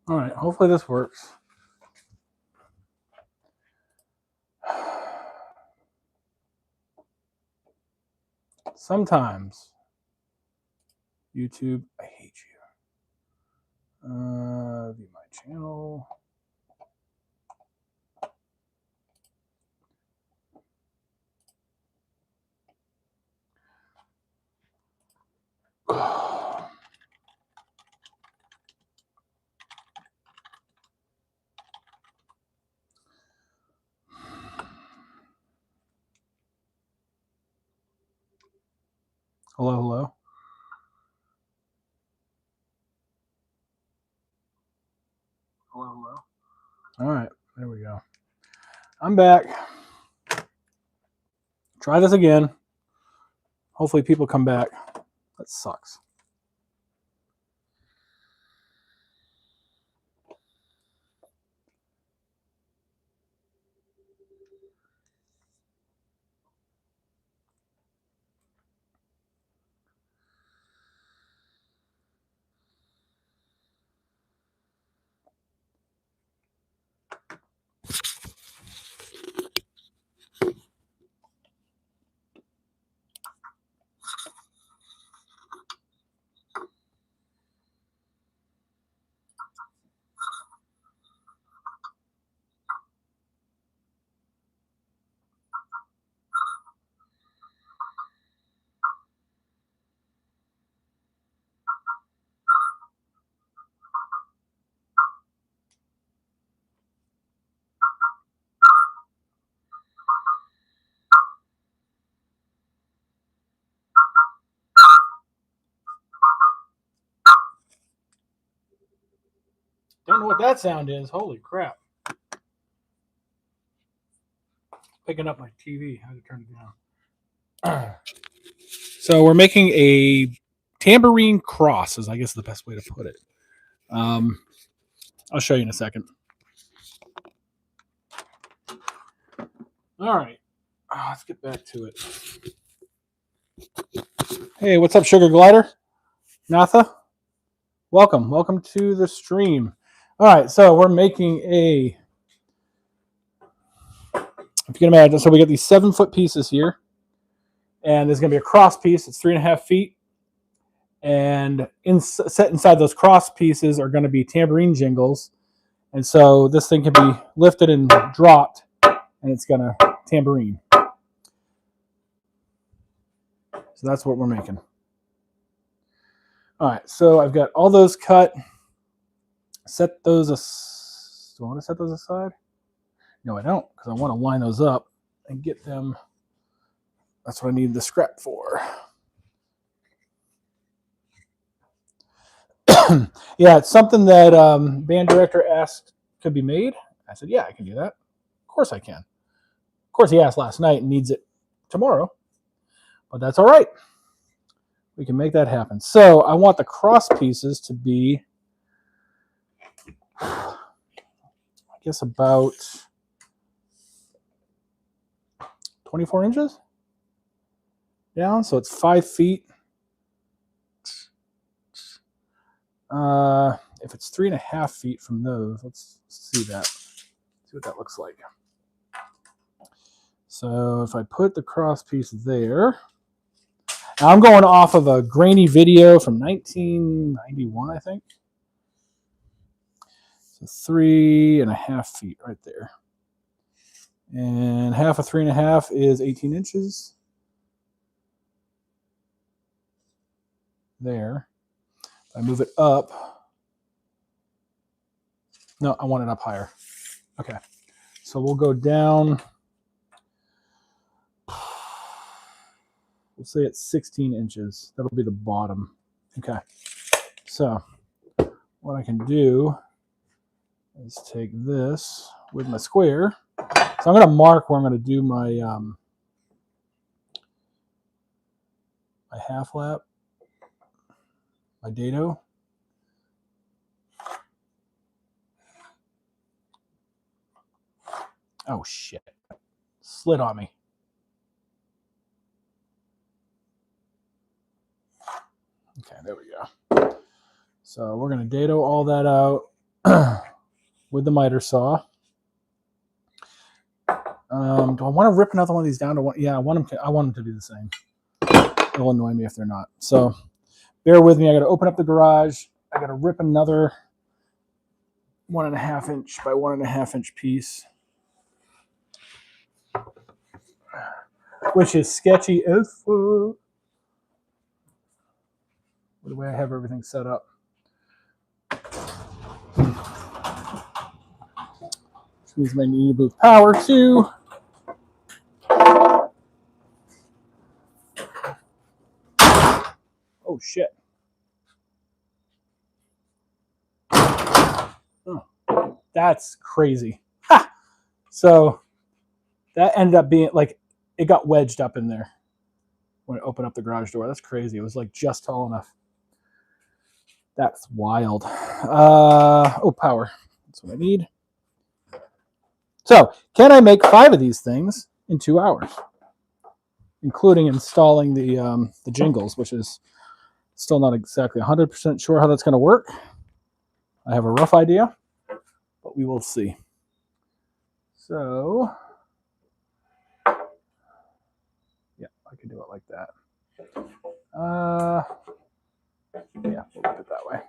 All right, hopefully this works. Sometimes YouTube, I hate you. View my channel. Hello, hello. Hello, hello. All right, there we go. I'm back. Try this again. Hopefully people come back. That sucks. Don't know what that sound is. Holy crap. Picking up my TV. I had to turn it down. So we're making a tambourine cross, is I guess the best way to put it. I'll show you in a second. All right. Let's get back to it. Hey, what's up, Sugar Glider? Natha? Welcome. Welcome to the stream. All right, so we're making a, if you can imagine, so we got these 7-foot pieces here, and there's going to be a cross piece. It's 3.5 feet. And set inside those cross pieces are going to be tambourine jingles. And so this thing can be lifted and dropped, and it's going to tambourine. So that's what we're making. All right, so I've got all those cut. Set those. Do I want to set those aside? No, I don't, because I want to line those up and get them. That's what I need the scrap for. Yeah, it's something that band director asked could be made. I said, yeah, I can do that. Of course I can. Of course, he asked last night and needs it tomorrow, but that's all right. We can make that happen. So I want the cross pieces to be, I guess, about 24 inches down. So it's 5 feet. If it's 3.5 feet from those, let's see that. See what that looks like. So if I put the cross piece there, now I'm going off of a grainy video from 1991, I think. So 3.5 feet right there. And half of 3.5 is 18 inches. There. If I move it up. No, I want it up higher. Okay. So we'll go down. We'll say it's 16 inches. That'll be the bottom. Okay. So what I can do is take this with my square. So I'm going to mark where I'm going to do my my half lap, my dado. Oh shit! Slid on me. Okay, there we go. So we're going to dado all that out. with the miter saw. Do I want to rip another one of these down to one? Yeah, I want them to do the same. It'll annoy me if they're not. So bear with me. I got to open up the garage. I got to rip another 1.5 inch by 1.5 inch piece, which is sketchy as fuck. The way I have everything set up. Which means I need to move power too. Oh shit. Oh, that's crazy. Ha! So that ended up being like, it got wedged up in there when it opened up the garage door. That's crazy. It was like just tall enough. That's wild. Oh, power. That's what I need. So, can I make 5 of these things in 2 hours, including installing the jingles, which is still not exactly 100% sure how that's going to work. I have a rough idea, but we will see. So, yeah, I can do it like that. Yeah, we'll do it that way.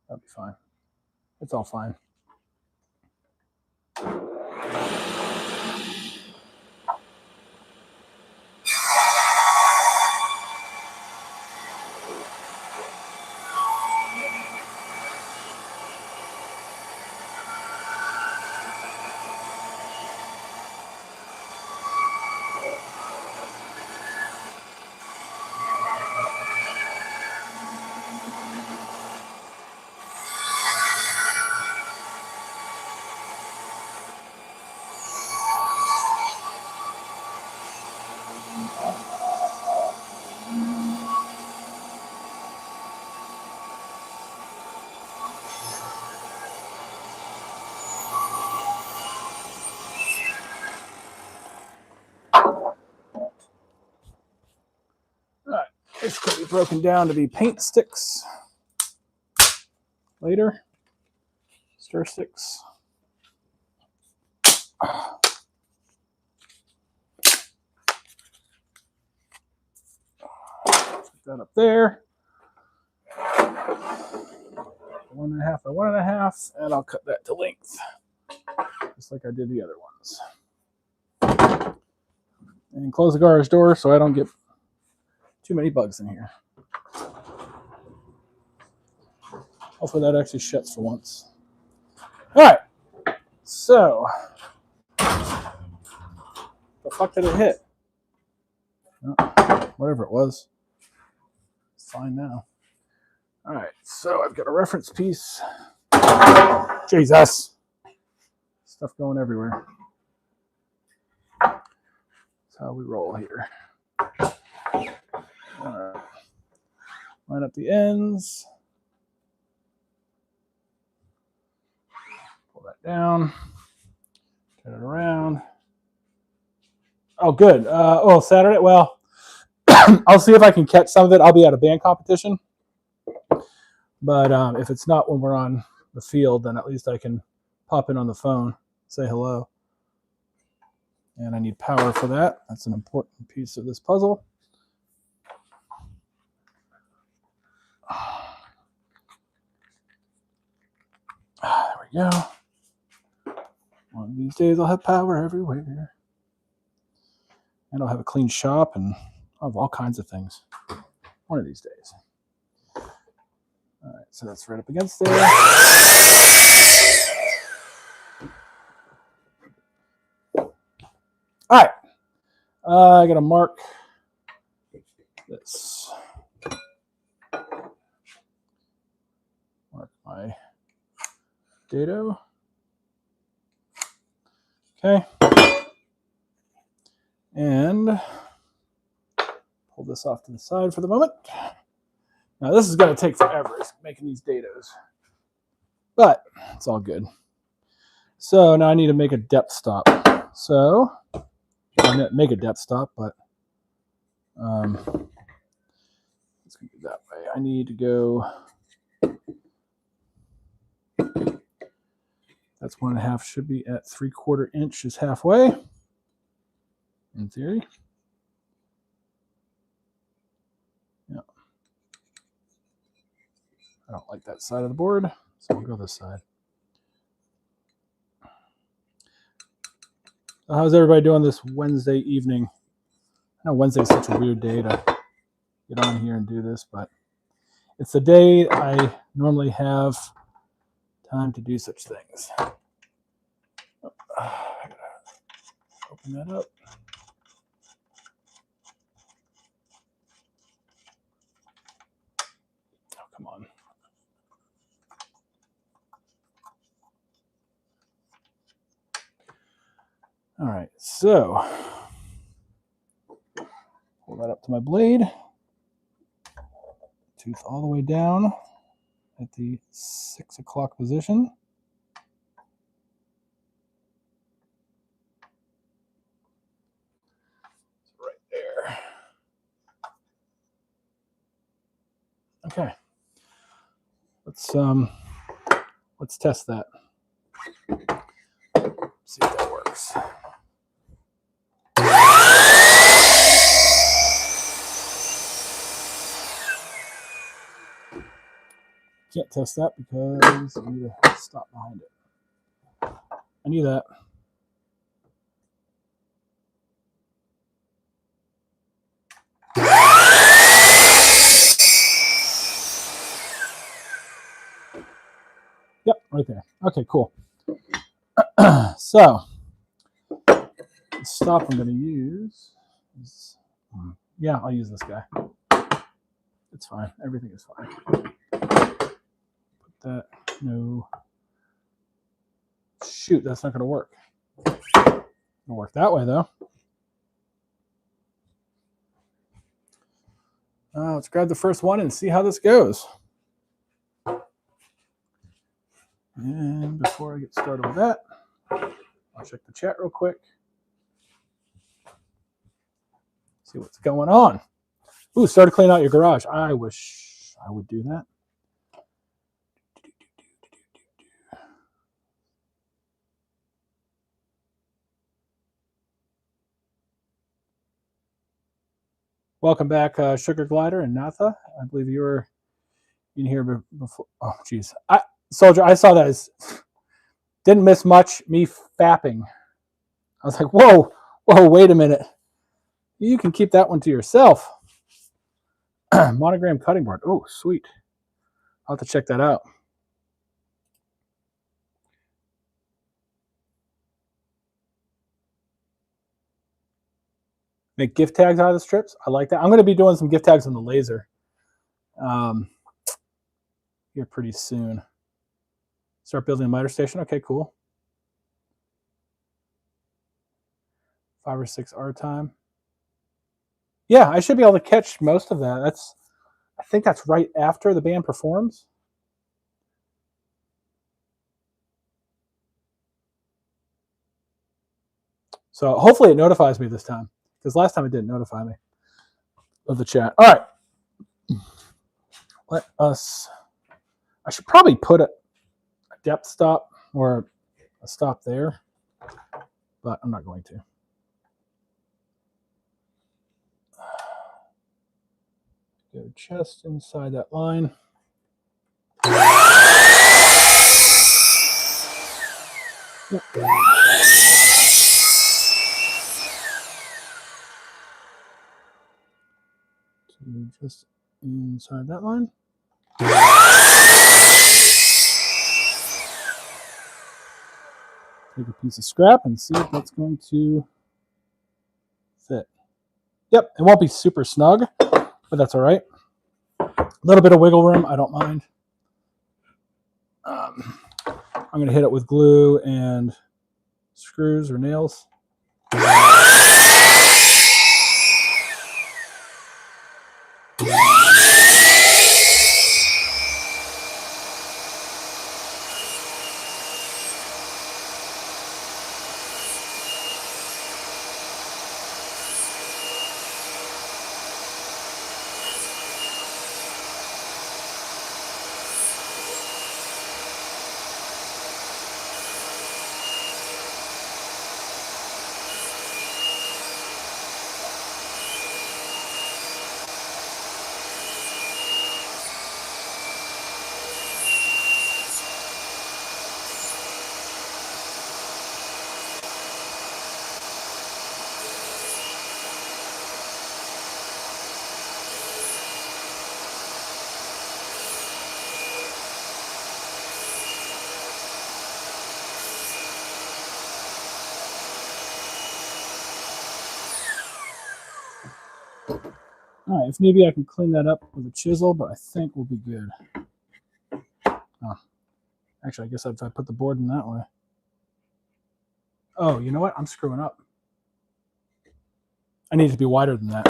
That'll be fine. It's all fine. Alright, this can be broken down to be paint sticks later. Stir sticks. Put that up there. 1.5 by 1.5, and I'll cut that to length, just like I did the other ones. And close the garage door so I don't get too many bugs in here. Hopefully that actually shuts for once. All right, so the fuck did it hit? Oh, whatever it was, it's fine now. All right, so I've got a reference piece. Jesus, stuff going everywhere. That's how we roll here. All right, line up the ends. Pull that down. Turn it around. Oh, good. Oh, Saturday. Well, I'll see if I can catch some of it. I'll be at a band competition. But if it's not when we're on the field, then at least I can pop in on the phone, say hello. And I need power for that. That's an important piece of this puzzle. There we go. One of these days I'll have power everywhere. And I'll have a clean shop and I'll have all kinds of things. One of these days. All right, so that's right up against there. All right, I got to mark this. Mark my dado. Okay. And pull this off to the side for the moment. Now this is going to take forever making these dados, but it's all good. So now I need to make a depth stop. So I'm going to make a depth stop, but let's go that way. I need to go That's 1.5, should be at 3/4 inch is halfway, in theory. Yeah. I don't like that side of the board, so we'll go this side. So how's everybody doing this Wednesday evening? I know Wednesday's such a weird day to get on here and do this, but it's the day I normally have time to do such things. I gotta open that up. Oh, come on. All right, so pull that up to my blade. Tooth all the way down at the 6 o'clock position. Right there. Okay. Let's test that. See if that works. Can't test that because I need to stop behind it. I knew that. Yep, right there. Okay, cool. So, the stop I'm going to use is, yeah, I'll use this guy. It's fine. Everything is fine. Put that, no. Shoot, that's not going to work. It'll work that way, though. Let's grab the first one and see how this goes. And before I get started with that, I'll check the chat real quick. See what's going on. Ooh, start to clean out your garage. I wish I would do that. Welcome back, Sugar Glider and Natha. I believe you were in here before. Oh, geez. Soldier, I saw that as didn't miss much, me fapping. I was like, whoa, wait a minute. You can keep that one to yourself. Monogram cutting board. Oh, sweet. I'll have to check that out. Make gift tags out of the strips. I like that. I'm going to be doing some gift tags on the laser here pretty soon. Start building a miter station. Okay, cool. 5 or 6 hour time. Yeah, I should be able to catch most of that. I think that's right after the band performs. So hopefully it notifies me this time, because last time it didn't notify me of the chat. All right. I should probably put a depth stop or a stop there, but I'm not going to. Go just inside that line. So just inside that line. Take a piece of scrap and see if that's going to fit. Yep, it won't be super snug, but that's all right. A little bit of wiggle room, I don't mind. I'm going to hit it with glue and screws or nails. All right, if need be, I can clean that up with a chisel, but I think we'll be good. Oh, actually, I guess if I put the board in that way. Oh, you know what? I'm screwing up. I need it to be wider than that.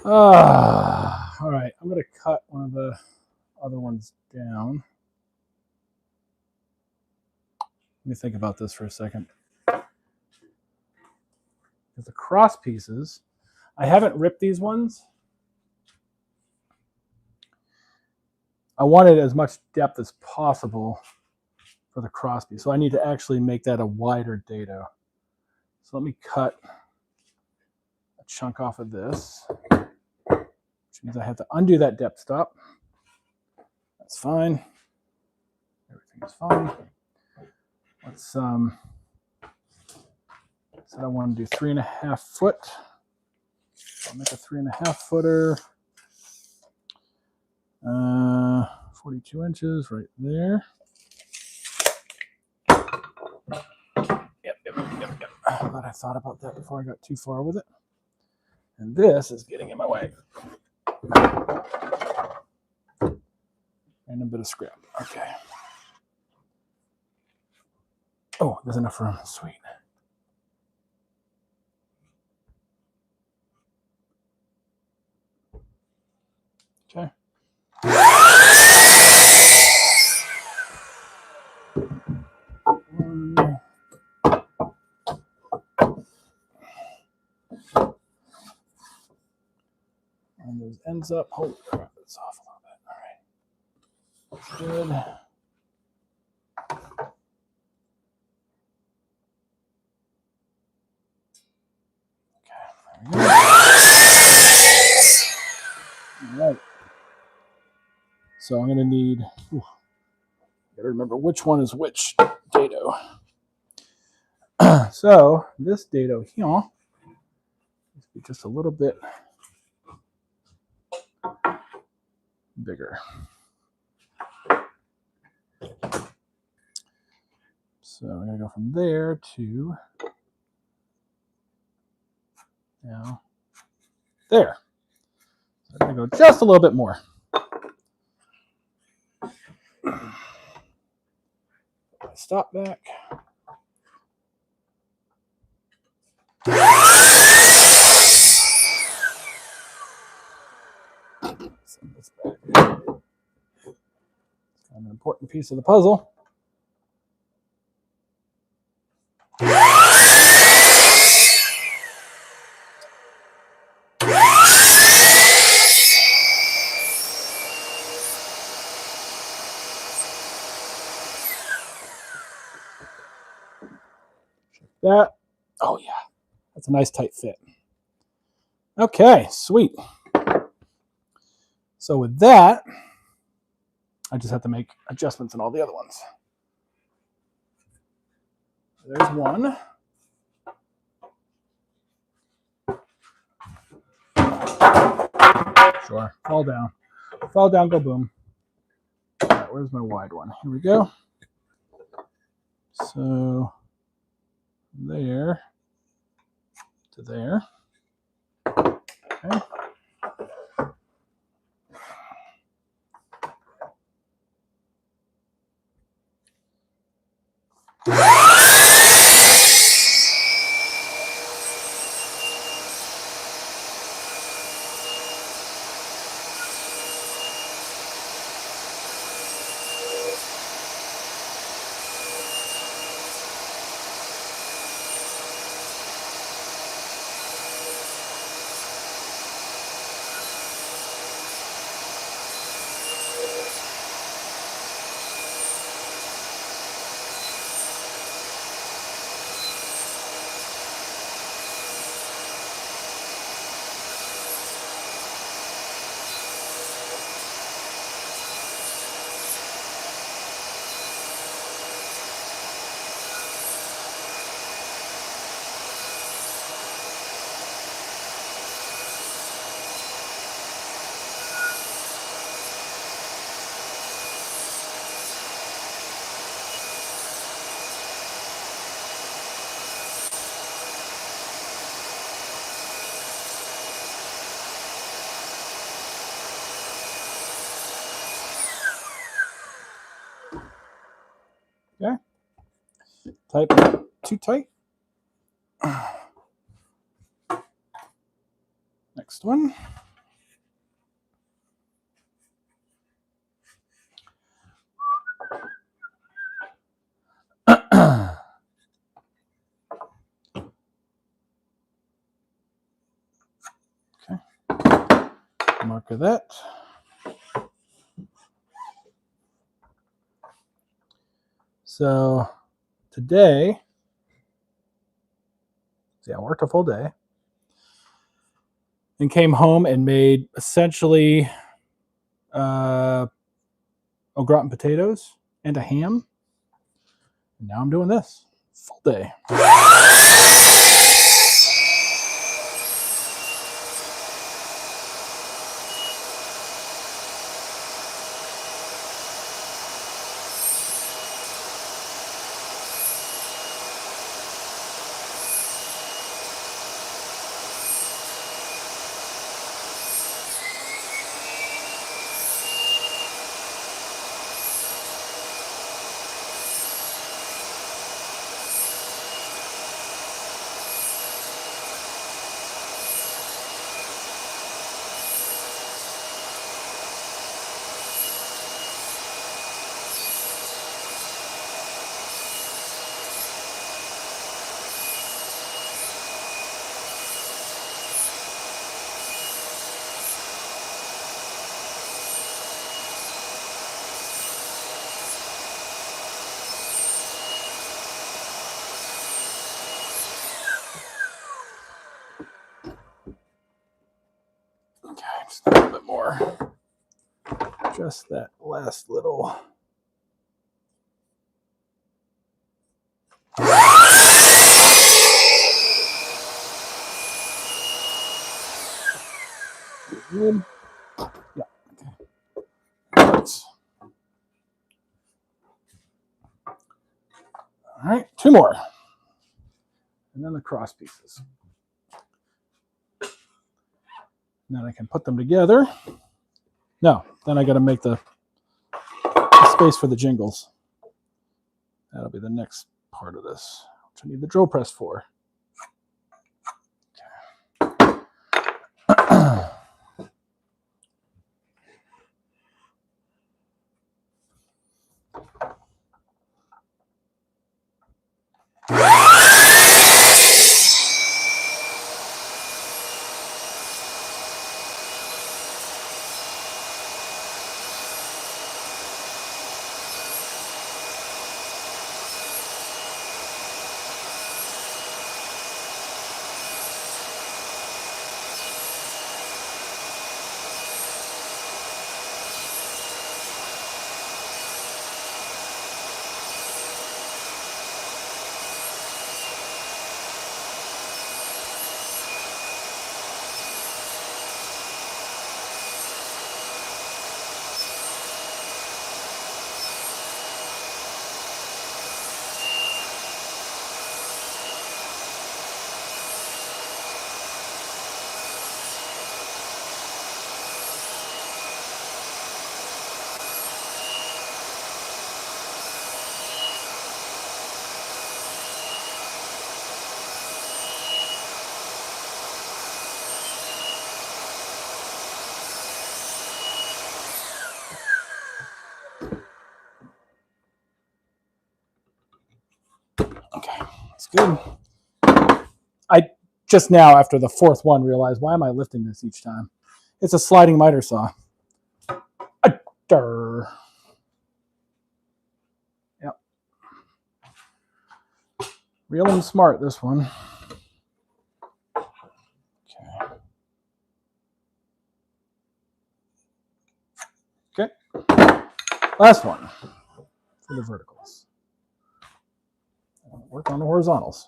All right, I'm going to cut one of the other ones down. Let me think about this for a second. Because the cross pieces, I haven't ripped these ones. I wanted as much depth as possible for the cross piece. So I need to actually make that a wider dado. So let me cut a chunk off of this, which means I have to undo that depth stop. That's fine. Everything is fine. Let's so I want to do 3.5 foot. I'll make a 3.5 footer. 42 inches right there. Yep. I'm glad I thought about that before I got too far with it. And this is getting in my way. And a bit of scrap. Okay. Oh, there's enough room. Sweet. Okay. And those ends up. Holy crap, it's off a little bit. All right. That's good. There we go. All right. So I'm going to need, gotta remember which one is which dado. So this dado here needs to be just a little bit bigger. So I'm going to go from there to now there. So I'm going to go just a little bit more. Stop back. Send this back. It's kind of an important piece of the puzzle. That. Oh yeah, that's a nice tight fit. Okay, sweet. So with that, I just have to make adjustments in all the other ones. There's one. Sure, fall down. Fall down, go boom. All right, where's my wide one? Here we go. So there to there. Okay. Tight, too tight. Next one. Okay. Mark of that. So today, I worked a full day and came home and made essentially au gratin potatoes and a ham. And now I'm doing this full day. Okay, just a little bit more. Just that last little. Good. Yeah. Okay. Right. All right, 2 more. And then the cross pieces. And then I can put them together. No, then I got to make the space for the jingles. That'll be the next part of this, which I need the drill press for. Okay. Okay, that's good. I just now, after the 4th one, realized, why am I lifting this each time? It's a sliding miter saw. Yep. Real and smart, this one. Okay. Okay. Last one for the verticals. Work on the horizontals.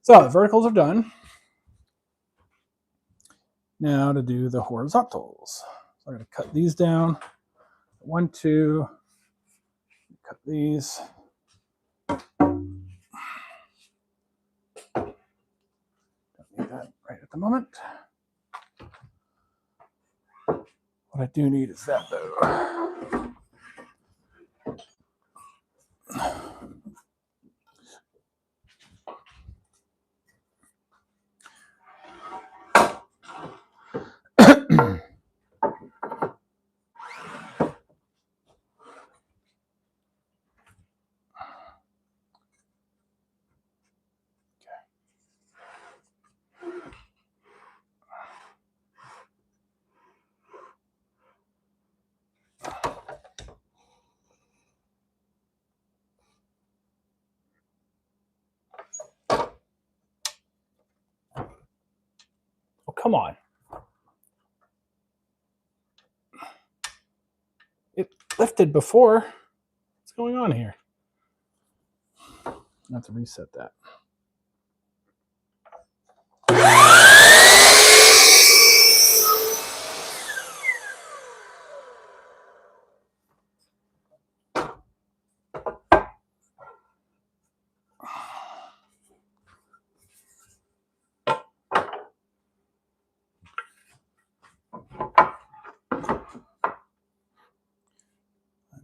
So the verticals are done. Now to do the horizontals. So I'm going to cut these down. 1, 2. Cut these. Don't need that right at the moment. What I do need is that though. Oh, come on. It lifted before. What's going on here? I have to reset that.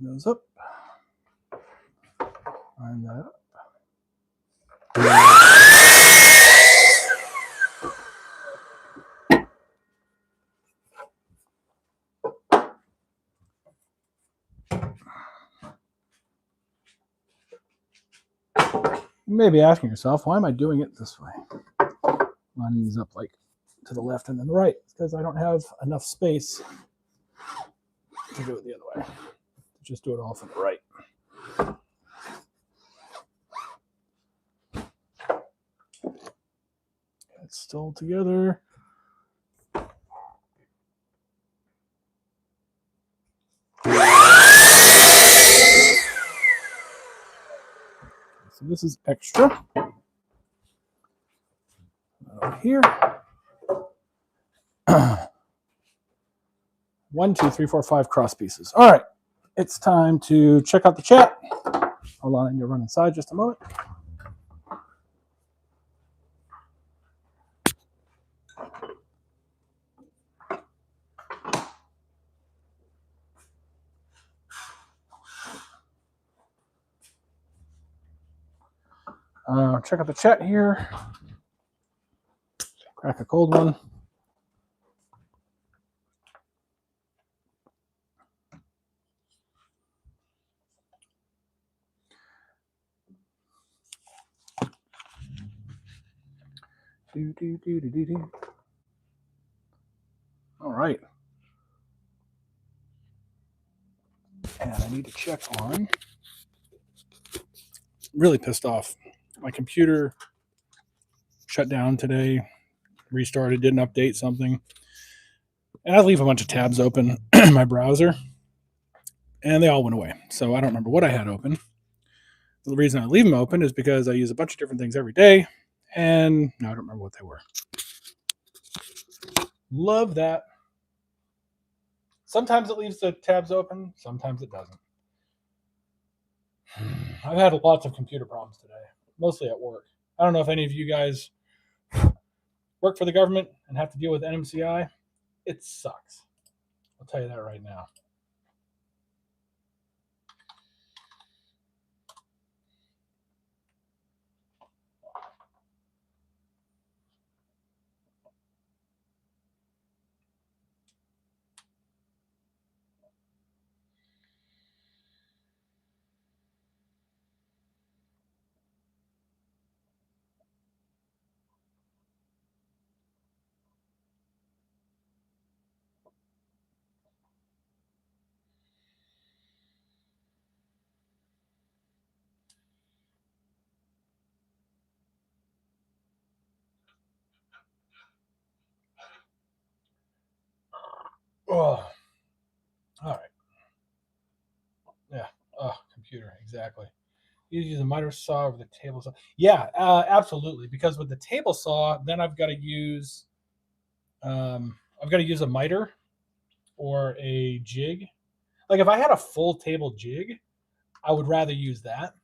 Line those up. Line that up. You may be asking yourself, why am I doing it this way? Lining these up like to the left and then the right. It's because I don't have enough space to do it the other way. Just do it all from the right. It's still together. So this is extra. Over here. 1, 2, 3, 4, 5 cross pieces. All right. It's time to check out the chat. Hold on, I need to run inside just a moment. Check out the chat here. Crack a cold one. All right. And I need to check on. Really pissed off. My computer shut down today, restarted, didn't update something. And I leave a bunch of tabs open in my browser, and they all went away. So I don't remember what I had open. The reason I leave them open is because I use a bunch of different things every day, and now I don't remember what they were. Love that. Sometimes it leaves the tabs open, sometimes it doesn't. I've had lots of computer problems today, mostly at work. I don't know if any of you guys work for the government and have to deal with NMCI. It sucks. I'll tell you that right now. Oh, all right. Yeah. Oh, computer. Exactly. You use a miter saw over the table saw. Yeah, absolutely. Because with the table saw, then I've got to use a miter or a jig. Like if I had a full table jig, I would rather use that.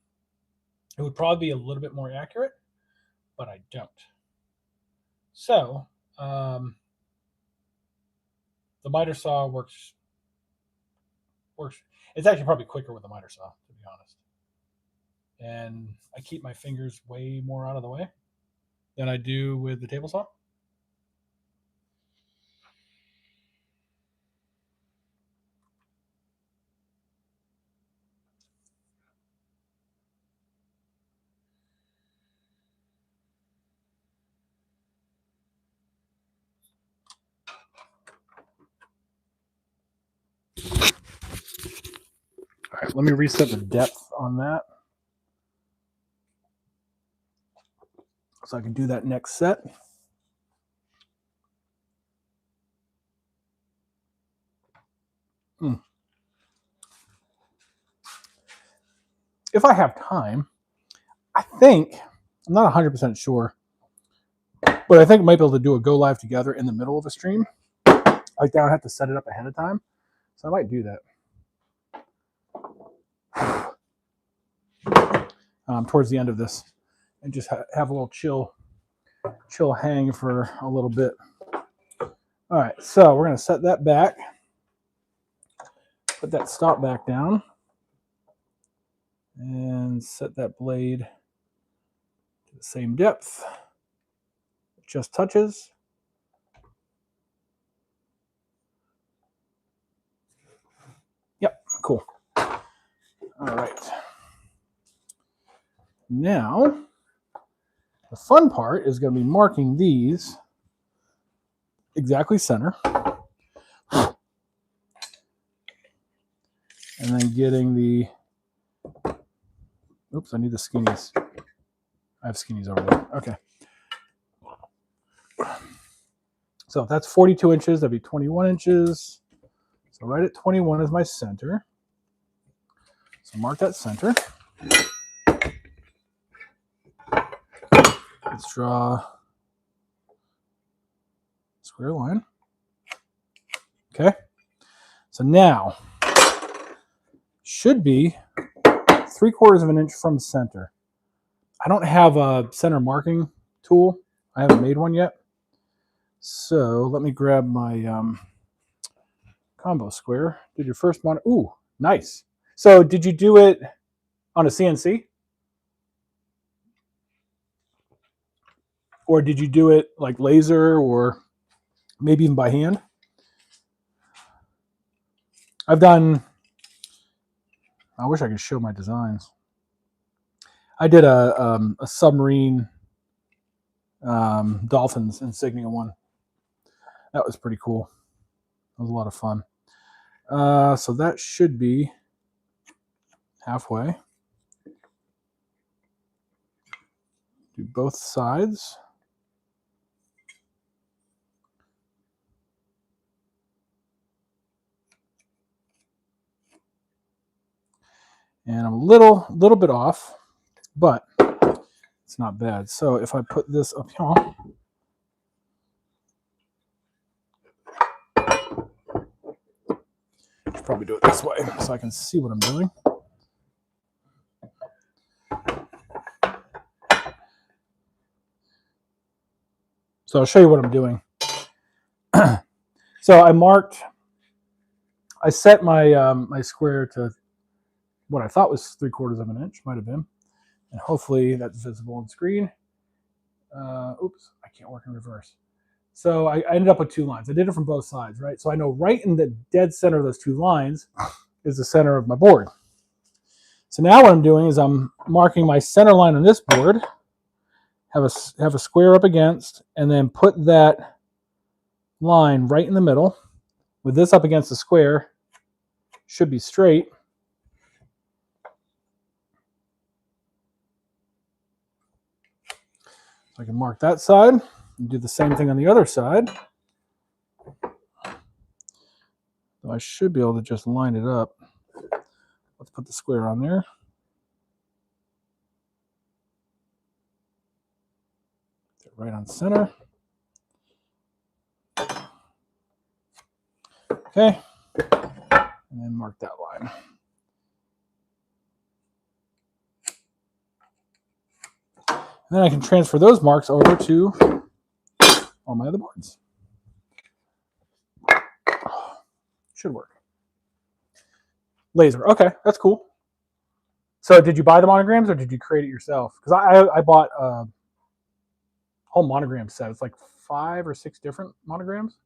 It would probably be a little bit more accurate, but I don't. So the miter saw works. It's actually probably quicker with the miter saw, to be honest. And I keep my fingers way more out of the way than I do with the table saw. All right, let me reset the depth on that so I can do that next set. If I have time, I think, I'm not 100% sure, but I think I might be able to do a go live together in the middle of a stream. Like, I don't have to set it up ahead of time. So I might do that towards the end of this and just have a little chill hang for a little bit. All right, so we're going to set that back. Put that stop back down. And set that blade to the same depth. It just touches. Yep, cool. All right. Now, the fun part is going to be marking these exactly center. And then getting the, oops, I need the skinnies. I have skinnies over there. Okay. So if that's 42 inches, that'd be 21 inches. So right at 21 is my center. So mark that center. Let's draw a square line. Okay. So now, should be 3/4 of an inch from center. I don't have a center marking tool. I haven't made one yet. So let me grab my combo square. Did your first one? Ooh, nice. So did you do it on a CNC? Or did you do it like laser or maybe even by hand? I've done, I wish I could show my designs. I did a submarine Dolphins insignia one. That was pretty cool. It was a lot of fun. So that should be halfway. Do both sides. And I'm a little bit off, but it's not bad. So if I put this up here, I should probably do it this way so I can see what I'm doing. So I'll show you what I'm doing. So I set my my square to what I thought was 3/4 of an inch, might have been, and hopefully that's visible on screen. Oops, I can't work in reverse. So I ended up with 2 lines. I did it from both sides, right? So I know right in the dead center of those 2 lines is the center of my board. So now what I'm doing is I'm marking my center line on this board, have a square up against, and then put that line right in the middle. With this up against the square, should be straight. So I can mark that side and do the same thing on the other side. So I should be able to just line it up. Let's put the square on there. Get right on center. Okay. And then mark that line. And then I can transfer those marks over to all my other boards. Should work. Laser. Okay, that's cool. So did you buy the monograms or did you create it yourself? Because I bought a whole monogram set. It's like 5 or 6 different monograms.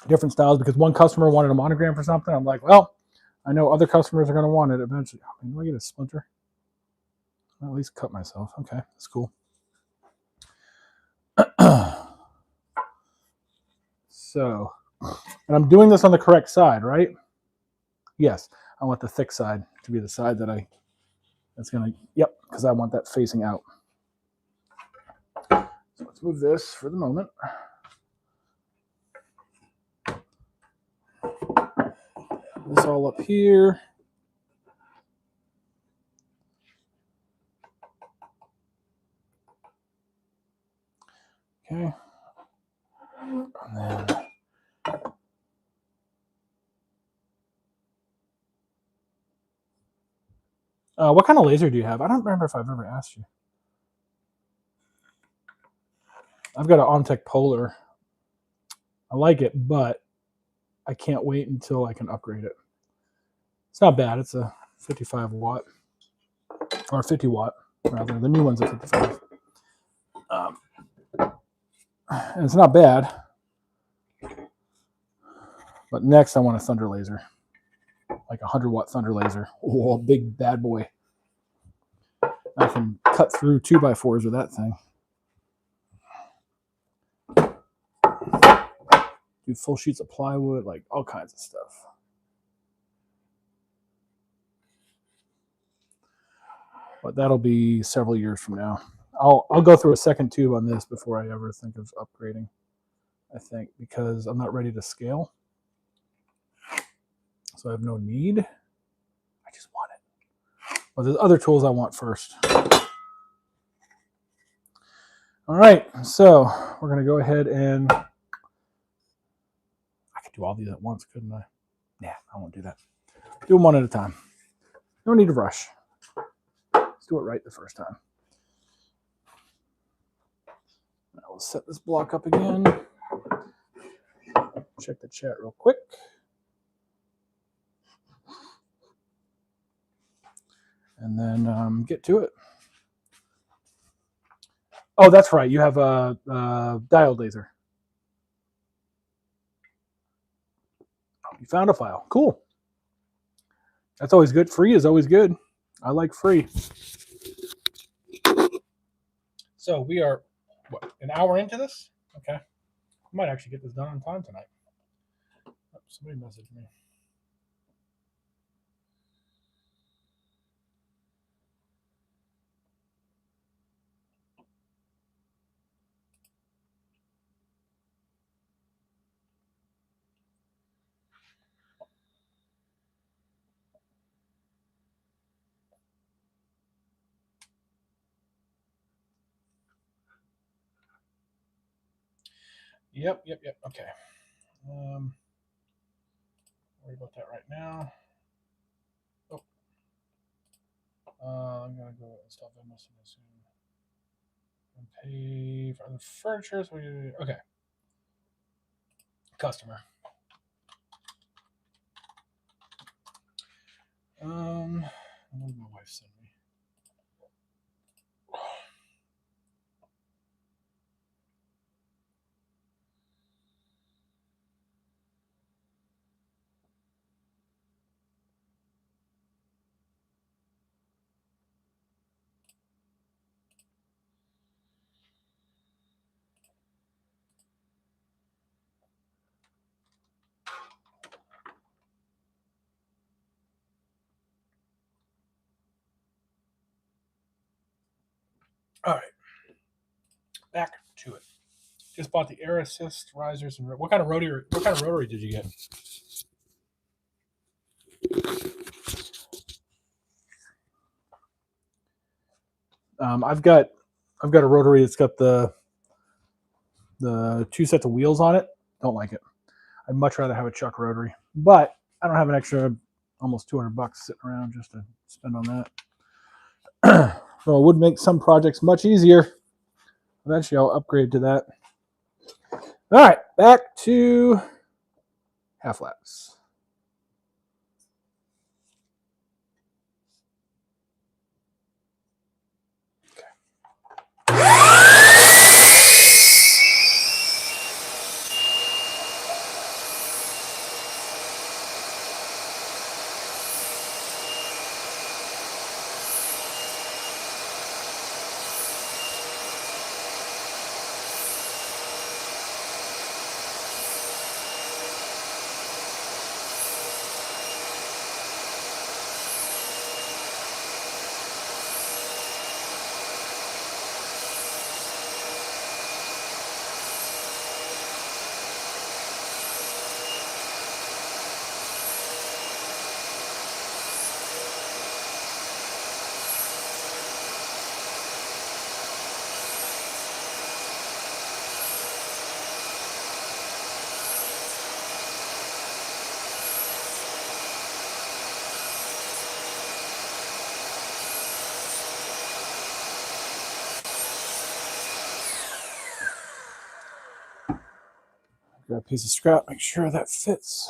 Different styles, because one customer wanted a monogram for something. I'm like, well, I know other customers are going to want it eventually. Oh, man, do I get a splinter? I'll at least cut myself. Okay, that's cool. So, and I'm doing this on the correct side, right? Yes, I want the thick side to be the side that's going to, yep, because I want that facing out. So let's move this for the moment. This all up here. Okay. And then what kind of laser do you have? I don't remember if I've ever asked you. I've got an OMTech Polar. I like it, but I can't wait until I can upgrade it. It's not bad. It's a 55 watt, or 50 watt, rather. The new one's a 55. And it's not bad. But next, I want a thunder laser, like a 100 watt thunder laser. Oh, a big bad boy. I can cut through 2x4s with that thing. Do full sheets of plywood, like all kinds of stuff. But that'll be several years from now. I'll go through a second tube on this before I ever think of upgrading, I think, because I'm not ready to scale. So I have no need. I just want it. But there's other tools I want first. All right, so we're going to go ahead and I could do all these at once, couldn't I? Yeah, I won't do that. Do them one at a time. No need to rush. Let's do it right the first time. I will set this block up again. Check the chat real quick. And then get to it. Oh, that's right. You have a diode laser. You found a file. Cool. That's always good. Free is always good. I like free. So we are, what, an hour into this? Okay. I might actually get this done on time tonight. Oh, somebody messaged me. Yep. Okay. Worry about that right now. Oh. I'm gonna go install them as soon. And pay for the furniture. So okay. Customer. What did my wife send me? All right, back to it. Just bought the Air Assist risers and what kind of rotary did you get? I've got a rotary that's got the 2 sets of wheels on it. Don't like it. I'd much rather have a Chuck rotary, but I don't have an extra almost $200 sitting around just to spend on that. So it would make some projects much easier. Eventually, I'll upgrade to that. All right, back to half laps. Grab a piece of scrap, make sure that fits.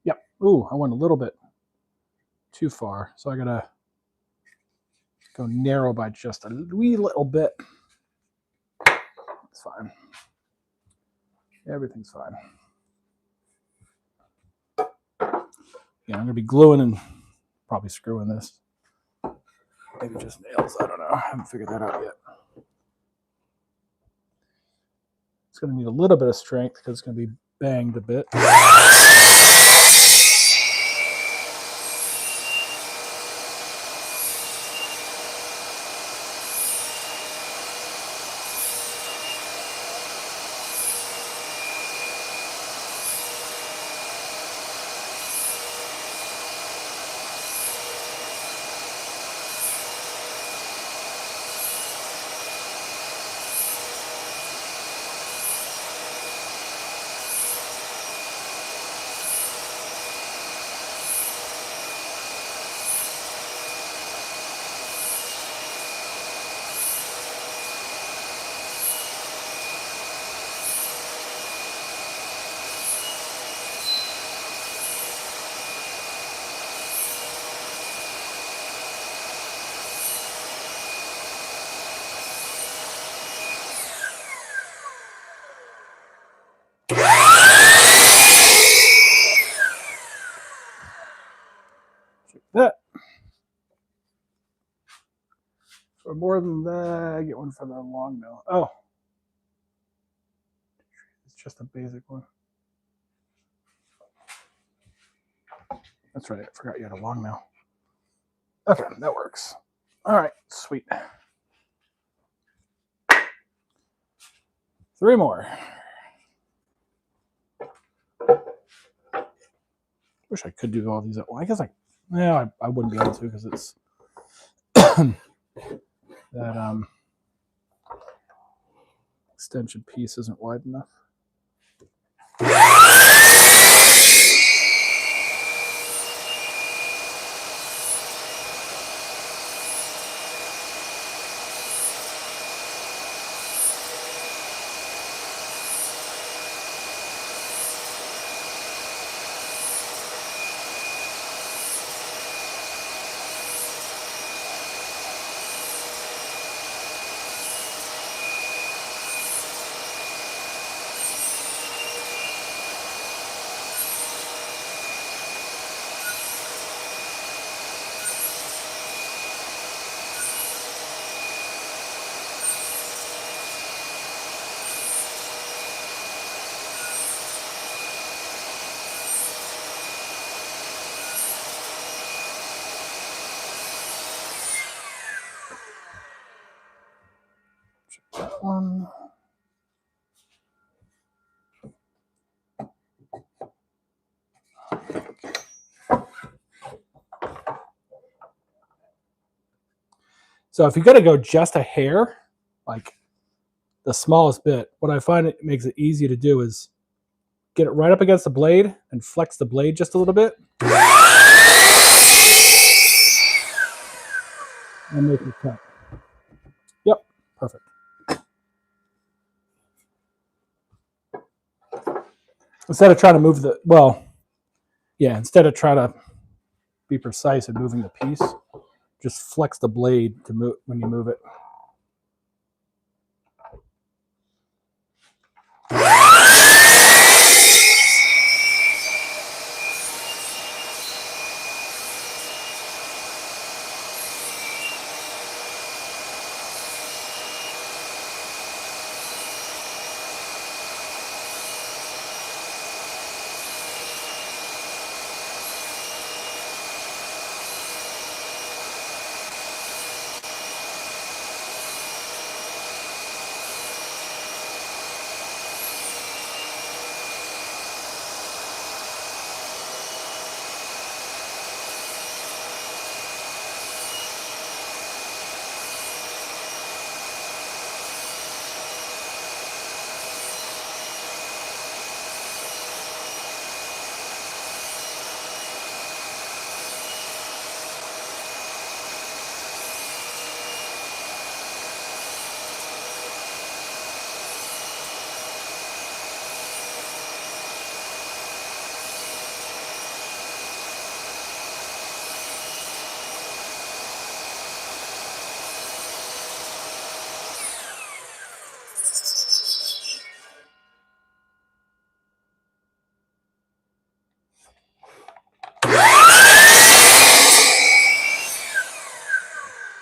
Yep. Ooh, I went a little bit too far, so I gotta go narrow by just a wee little bit. It's fine. Everything's fine. Yeah, I'm gonna be gluing and probably screwing this. Maybe just nails. I don't know. I haven't figured that out yet. It's gonna need a little bit of strength because it's gonna be banged a bit. That. For more than that, I get one for the long mill. Oh, it's just a basic one. That's right. I forgot you had a long mill. Okay, that works. All right, sweet. 3 more. Wish I could do all these at once. I guess I wouldn't be able to because it's that extension piece isn't wide enough. That one. So if you got to go just a hair, like the smallest bit, what I find it makes it easy to do is get it right up against the blade and flex the blade just a little bit. And make it cut. Yep, perfect. Instead of trying to move instead of trying to be precise in moving the piece, just flex the blade to move when you move it.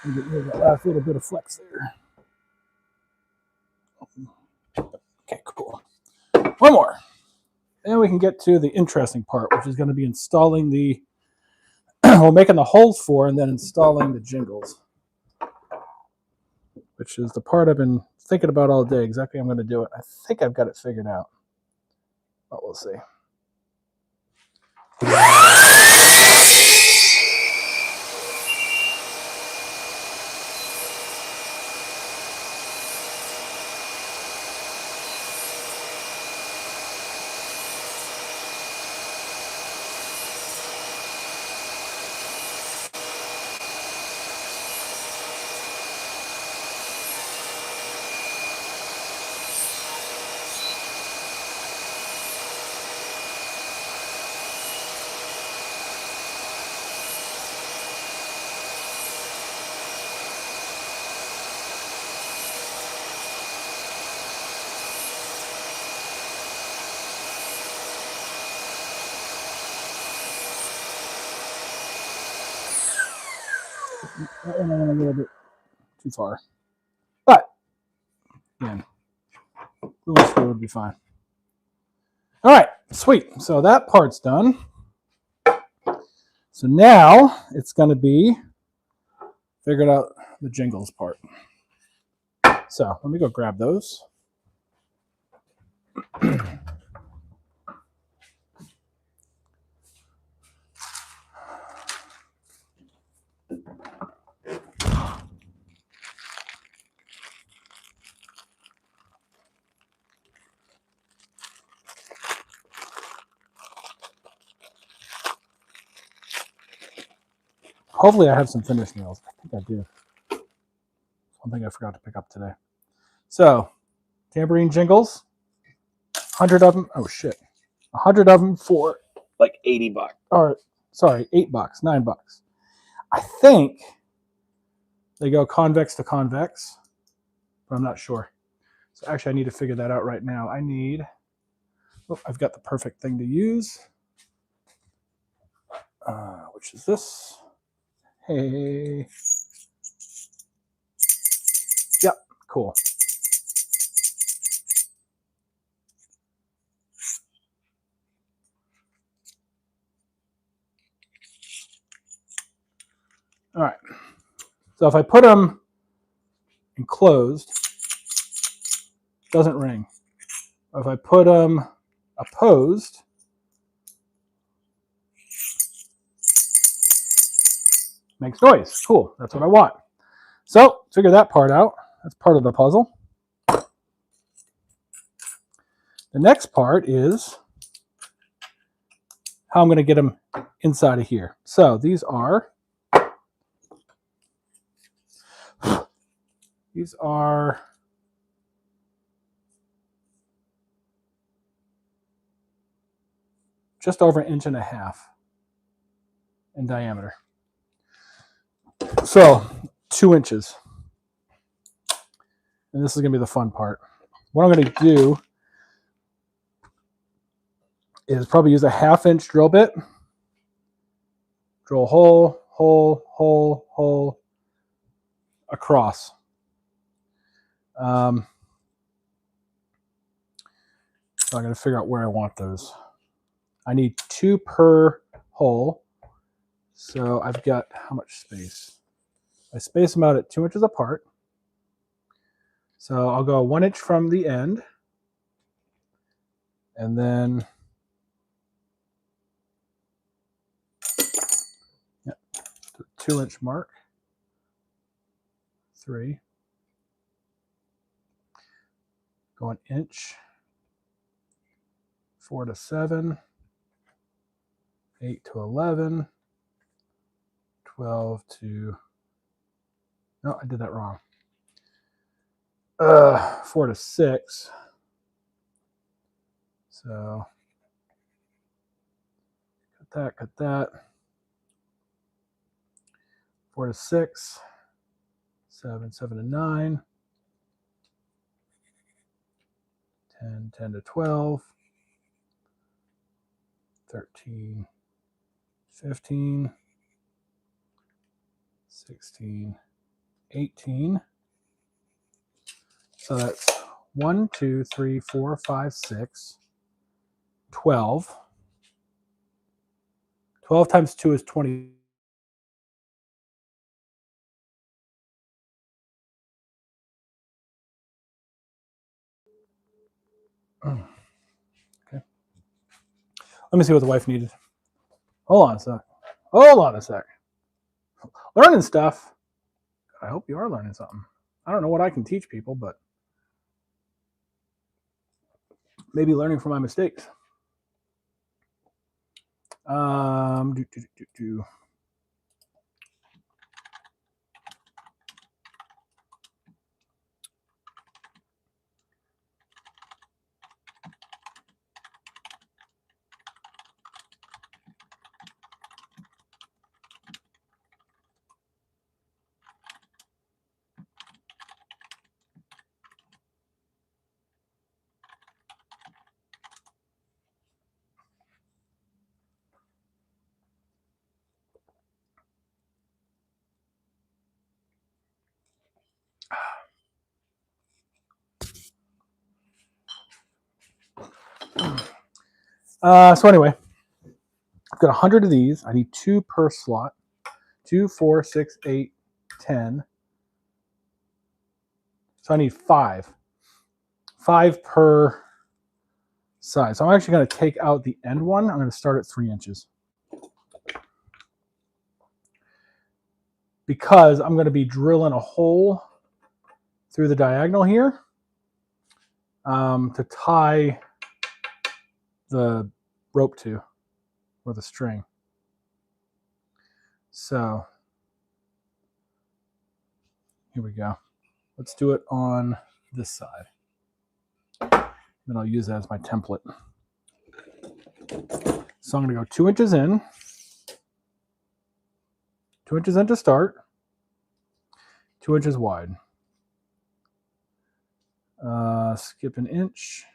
And get rid of that last little bit of flex there. Okay, cool. One more. Then we can get to the interesting part, which is going to be installing the, well, making the holes for and then installing the jingles, which is the part I've been thinking about all day. Exactly how I'm going to do it. I think I've got it figured out, but we'll see. That one I went a little bit too far, but again, glue screw would be fine. All right, sweet. So that part's done. So now it's going to be figured out the jingles part. So let me go grab those. Hopefully I have some finished nails. I think I do. One thing I forgot to pick up today. So, tambourine jingles, 100 of them. Oh shit, 100 of them for like $80. Or sorry, $8, $9. I think they go convex to convex, but I'm not sure. So actually, I need to figure that out right now. I've got the perfect thing to use, which is this. Hey. Yep, cool. All right. So if I put them enclosed, it doesn't ring. If I put them opposed, makes noise. Cool. That's what I want. So figure that part out. That's part of the puzzle. The next part is how I'm going to get them inside of here. So these are just over 1.5 inches in diameter. So 2 inches. And this is going to be the fun part. What I'm going to do is probably use a 1/2 inch drill bit. Drill hole, hole, hole, hole across. So I'm going to figure out where I want those. I need 2 per hole. So I've got how much space? I space them out at 2 inches apart. So I'll go 1 inch from the end. And then the 2 inch mark. 3. Go 1 inch. 4 to 7. 8 to 11. 12 to... No, I did that wrong. 4 to 6. So cut that. 4 to 6. 7 to 9. 10 to 12. 13, 15, 16, 18. So that's 1, 2, 3, 4, 5, 6, 12. 12 times 2 is 20. Okay. Let me see what the wife needed. Hold on a sec. Hold on a sec. Learning stuff. I hope you are learning something. I don't know what I can teach people, but maybe learning from my mistakes. Do. So anyway, I've got 100 of these. I need 2 per slot. 2, 4, 6, 8, 10. So I need 5. 5 per side. So I'm actually going to take out the end one. I'm going to start at 3 inches. Because I'm going to be drilling a hole through the diagonal here to tie the rope to, or the string. So here we go. Let's do it on this side. Then I'll use that as my template. So I'm going to go 2 inches in. 2 inches in to start. 2 inches wide. Skip an inch.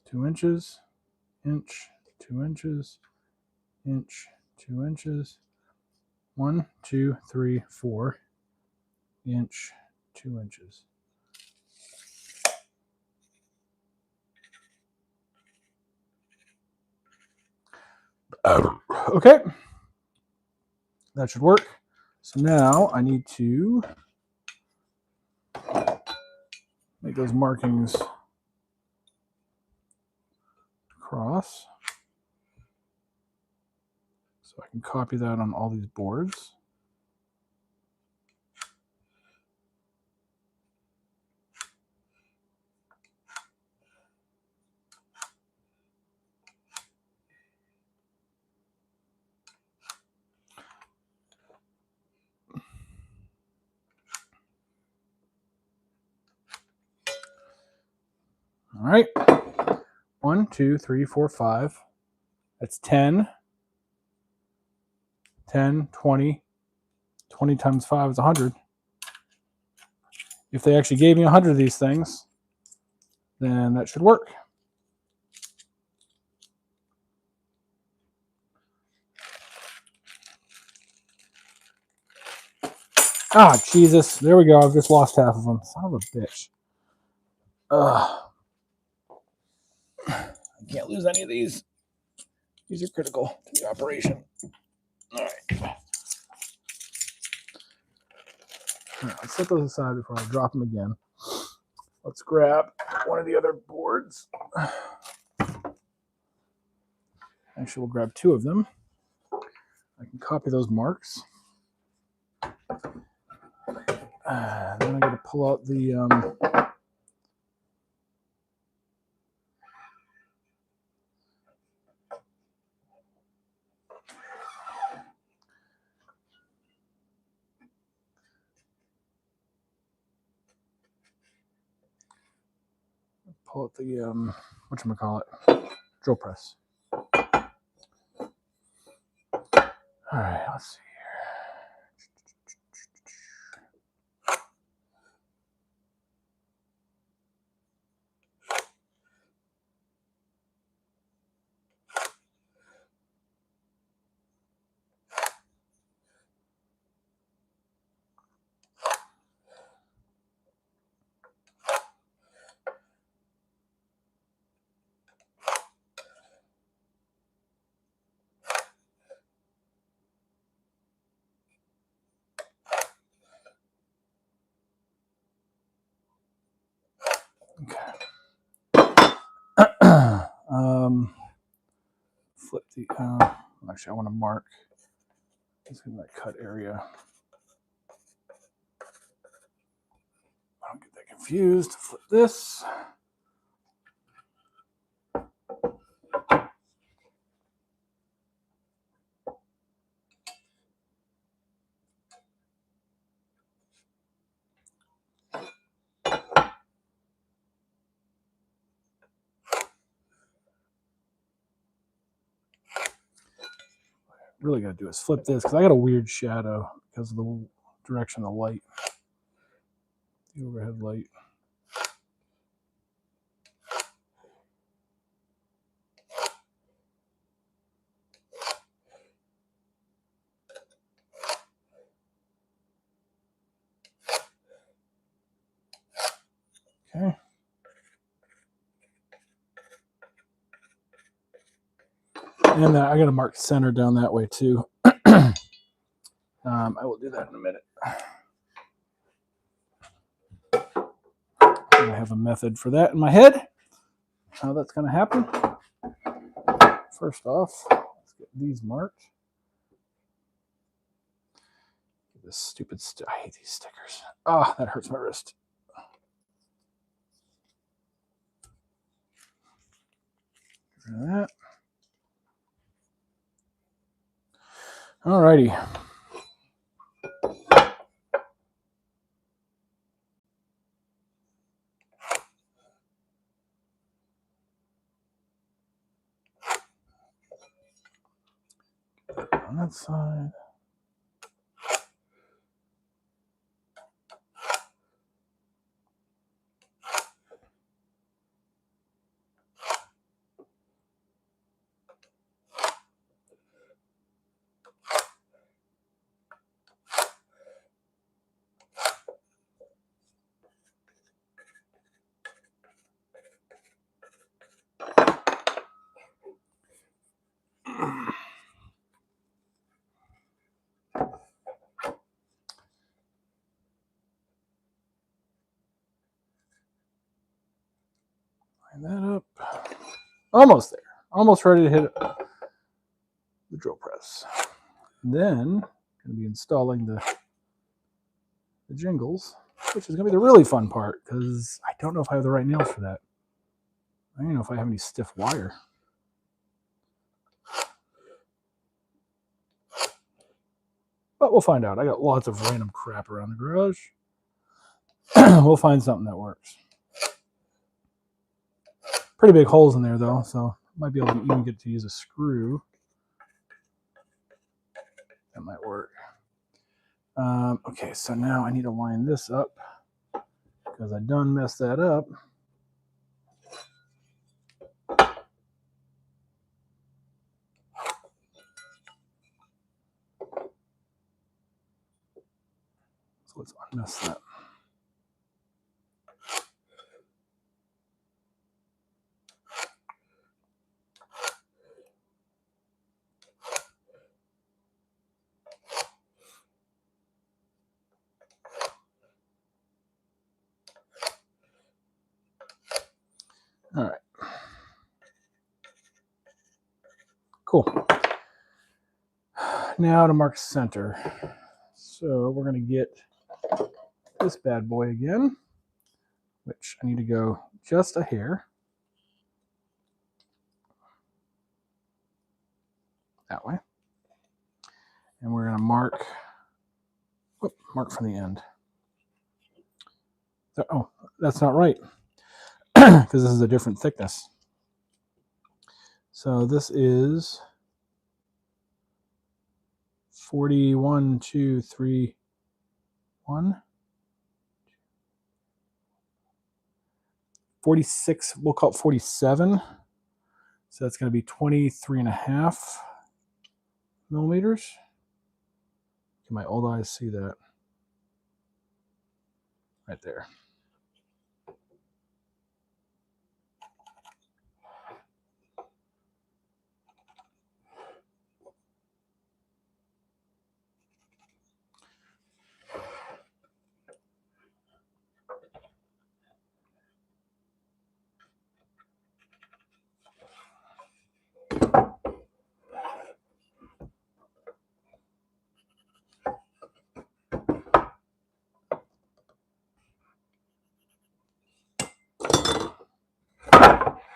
2 inches. Inch. 2 inches. Inch. 2 inches. 1, 2, 3, 4. Inch. 2 inches. Okay, that should work. So now I need to make those markings across. So I can copy that on all these boards. All right. 1, 2, 3, 4, 5. That's 10. 10, 20. 20 times 5 is 100. If they actually gave me 100 of these things, then that should work. Ah, Jesus. There we go. I've just lost half of them. Son of a bitch. Ugh. I can't lose any of these. These are critical to the operation. All right. Let's set those aside before I drop them again. Let's grab one of the other boards. Actually, we'll grab 2 of them. I can copy those marks. Then I got to pull out the whatchamacallit, drill press. All right, let's see here. Okay. Flip the. Actually, I want to mark. This is my cut area. I don't get that confused. Flip this. Really got to do is flip this because I got a weird shadow because of the direction of the light, the overhead light. Okay. And I got to mark center down that way too. I will do that in a minute. I have a method for that in my head. How that's going to happen. First off, let's get these marked. This stupid I hate these stickers. Ah, that hurts my wrist. Get rid of that. Alrighty. On that side. Line that up. Almost there. Almost ready to hit it. the drill press. Then going to be installing the jingles, which is going to be the really fun part because I don't know if I have the right nails for that. I don't know if I have any stiff wire. But we'll find out. I got lots of random crap around the garage. We'll find something that works. Pretty big holes in there though, so might be able to even get to use a screw. That might work. Okay, so now I need to line this up because I done messed that up. So let's unmess that. All right. Cool. Now to mark center. So we're going to get this bad boy again, which I need to go just a hair. That way. And we're going to mark from the end. Oh, that's not right because this is a different thickness. So this is 41, 2, 3, 1. 46, we'll call it 47. So that's going to be 23.5 millimeters. Can my old eyes see that? Right there.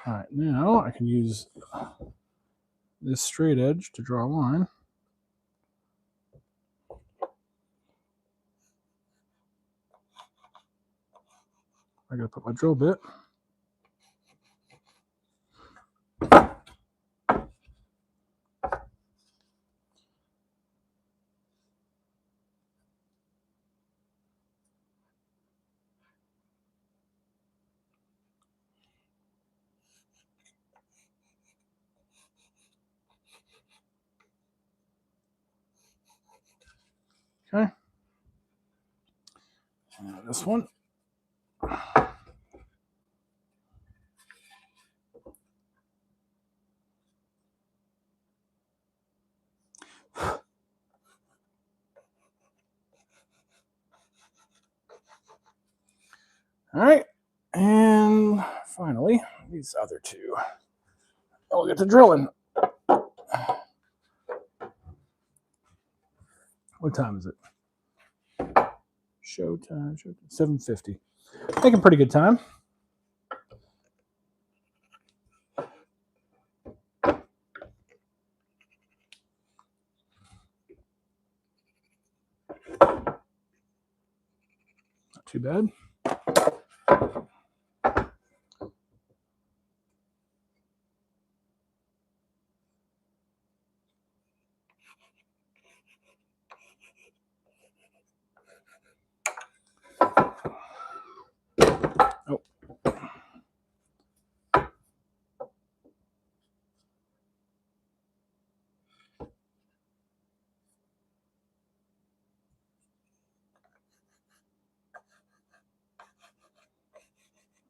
All right, now I can use this straight edge to draw a line. I gotta put my drill bit. Okay. And this one. All right, and finally, these other two. I'll get to drilling. What time is it? Showtime. 7:50. Making pretty good time. Not too bad. Oh.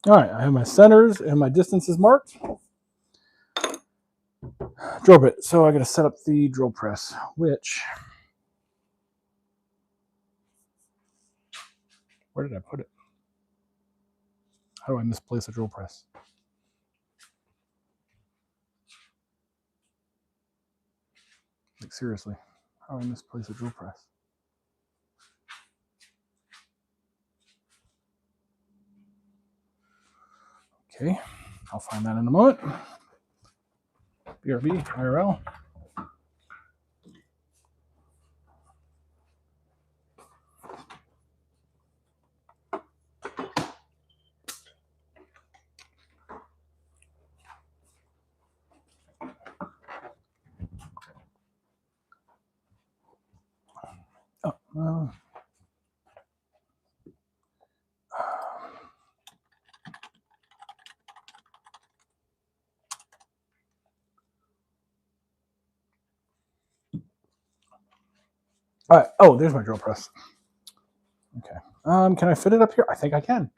All right, I have my centers and my distances marked. Drill bit. So I got to set up the drill press, which, where did I put it? How do I misplace a drill press? Like, seriously, how do I misplace a drill press? Okay, I'll find that in a moment. BRB, IRL. Oh, all right. Oh, there's my drill press. Okay. Can I fit it up here? I think I can.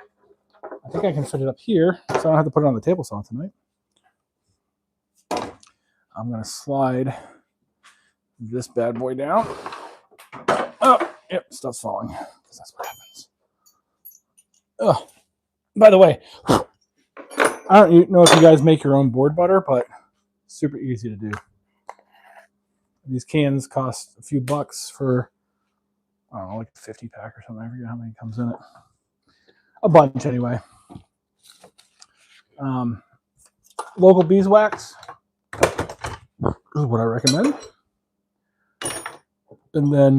I think I can fit it up here, so I don't have to put it on the table saw tonight. I'm gonna slide this bad boy down. Oh, yep, stuff's falling because that's what happens. Oh, by the way, I don't know if you guys make your own board butter, but super easy to do. These cans cost a few bucks for, I don't know, like a 50 pack or something. I forget how many comes in it. A bunch anyway. Local beeswax is what I recommend. And then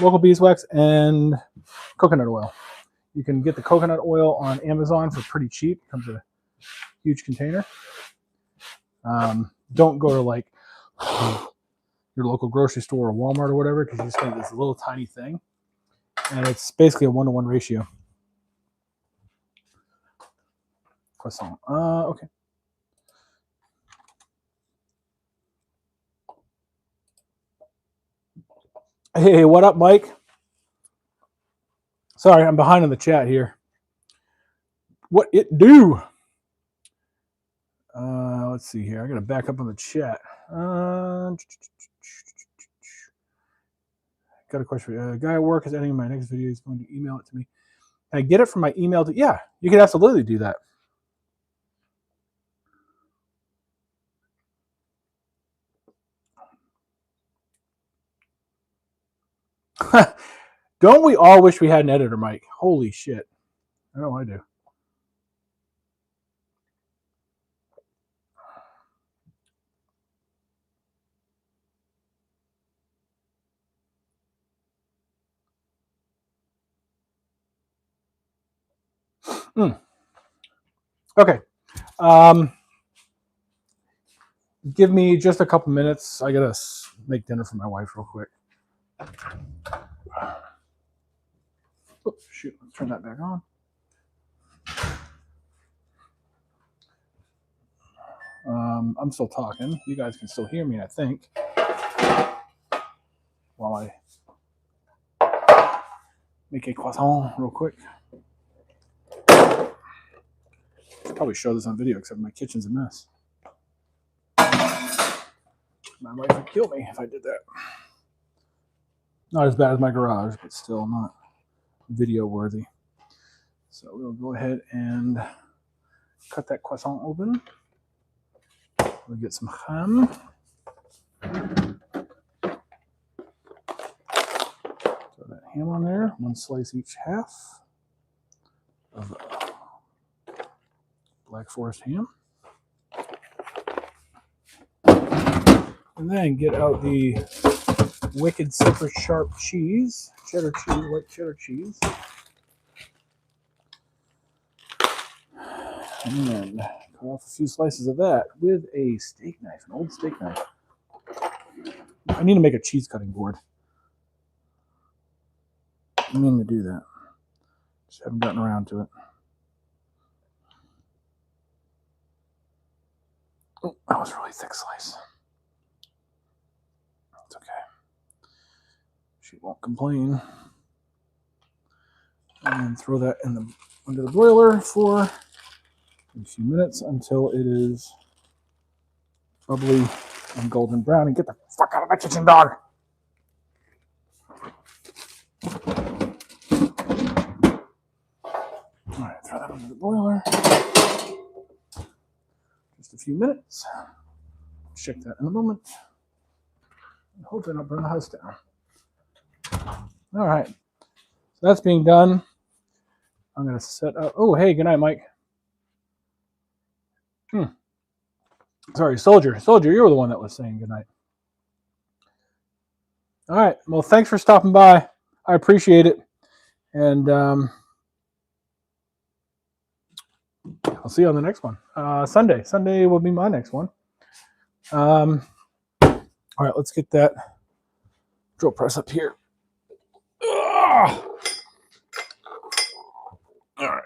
local beeswax and coconut oil. You can get the coconut oil on Amazon for pretty cheap. It comes in a huge container. Don't go to like your local grocery store or Walmart or whatever, because you just get this little tiny thing, and it's basically a 1-to-1 ratio. Croissant. Okay. Hey, what up, Mike? Sorry, I'm behind on the chat here. What it do? Let's see here. I got to back up on the chat. Got a question for you. A guy at work is editing my next video. He's going to email it to me. Can I get it from my email? Yeah, you can absolutely do that. Don't we all wish we had an editor, Mike? Holy shit. I know I do. Okay. Give me just a couple minutes. I gotta make dinner for my wife real quick. Oh, shoot. Let's turn that back on. I'm still talking. You guys can still hear me, I think. While I make a croissant real quick. I'll probably show this on video, except my kitchen's a mess. My wife would kill me if I did that. Not as bad as my garage, but still not video worthy. So we'll go ahead and cut that croissant open. We'll get some ham. Throw that ham on there. 1 slice each half of Black Forest ham. And then get out the wicked super sharp cheese, cheddar cheese, white cheddar cheese. And then cut off a few slices of that with a steak knife, an old steak knife. I need to make a cheese cutting board. I mean to do that. Just haven't gotten around to it. Oh, that was a really thick slice. It's okay. She won't complain. And throw that in under the broiler for a few minutes until it is bubbly and golden brown. And get the fuck out of my kitchen, dog! Alright, throw that under the broiler. just a few minutes. Check that in a moment. Hopefully not burn the house down. All right. So that's being done. I'm going to set up. Oh, hey, good night, Mike. Sorry, Soldier. Soldier, you were the one that was saying good night. All right. Well, thanks for stopping by. I appreciate it. And I'll see you on the next one. Sunday. Sunday will be my next one. All right, let's get that drill press up here. Ugh. All right.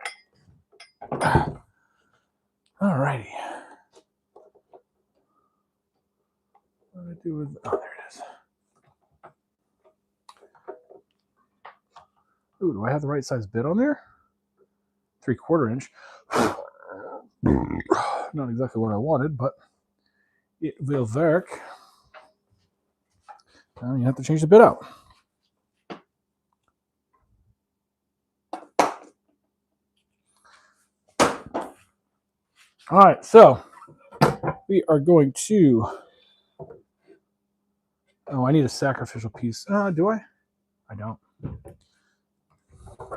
All righty. What do I do with? Oh, there it is. Ooh, do I have the right size bit on there? 3/4 inch. Not exactly what I wanted, but it will work. You have to change the bit out. All right, so we are going to. Oh, I need a sacrificial piece. Do I? I don't.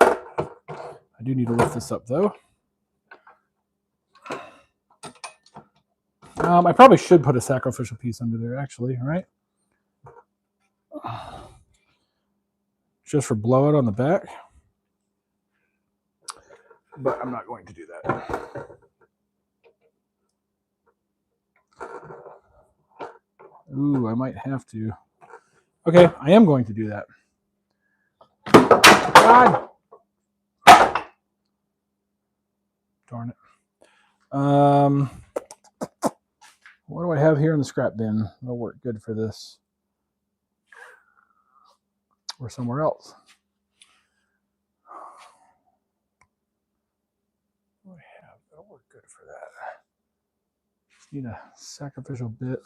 I do need to lift this up, though. I probably should put a sacrificial piece under there, actually, right? Just for blowout on the back. But I'm not going to do that. Ooh, I might have to. Okay, I am going to do that. God! Darn it. What do I have here in the scrap bin? That'll work good for this. Or somewhere else. What do I have? That'll work good for that. Just need a sacrificial bit.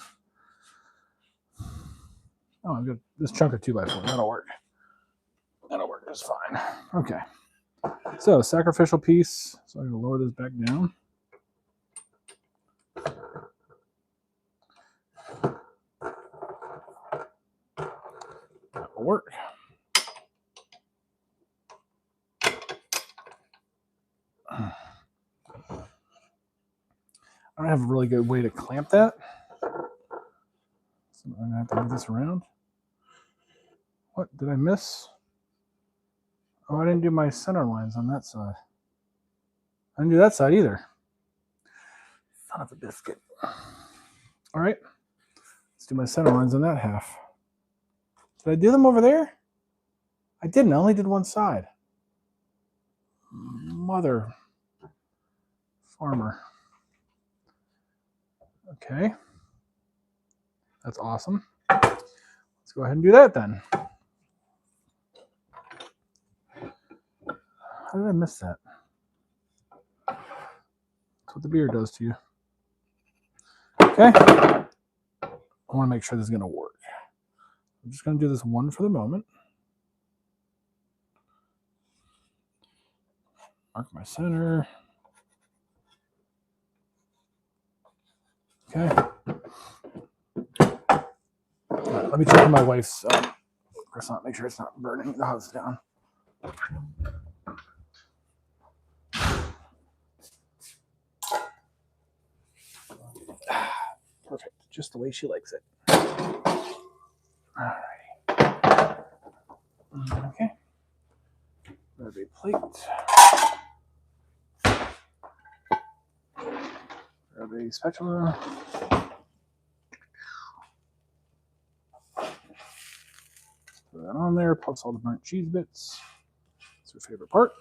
Oh, I've got this chunk of 2x4. That'll work. That'll work just fine. Okay. So, sacrificial piece. So I'm going to lower this back down. That will work. I don't have a really good way to clamp that. So I'm going to have to move this around. What did I miss? Oh, I didn't do my center lines on that side. I didn't do that side either. Son of a biscuit. All right. Let's do my center lines on that half. Did I do them over there? I didn't. I only did one side. Mother farmer. Okay. That's awesome. Let's go ahead and do that then. How did I miss that? That's what the beer does to you. Okay. I want to make sure this is going to work. I'm just going to do this one for the moment. Mark my center. Okay. All right, let me check my wife's croissant, make sure it's not burning the house down. Perfect. Just the way she likes it. All right. Okay. Grab a plate. Grab a spatula. Put that on there. Plus all the burnt cheese bits. It's her favorite part.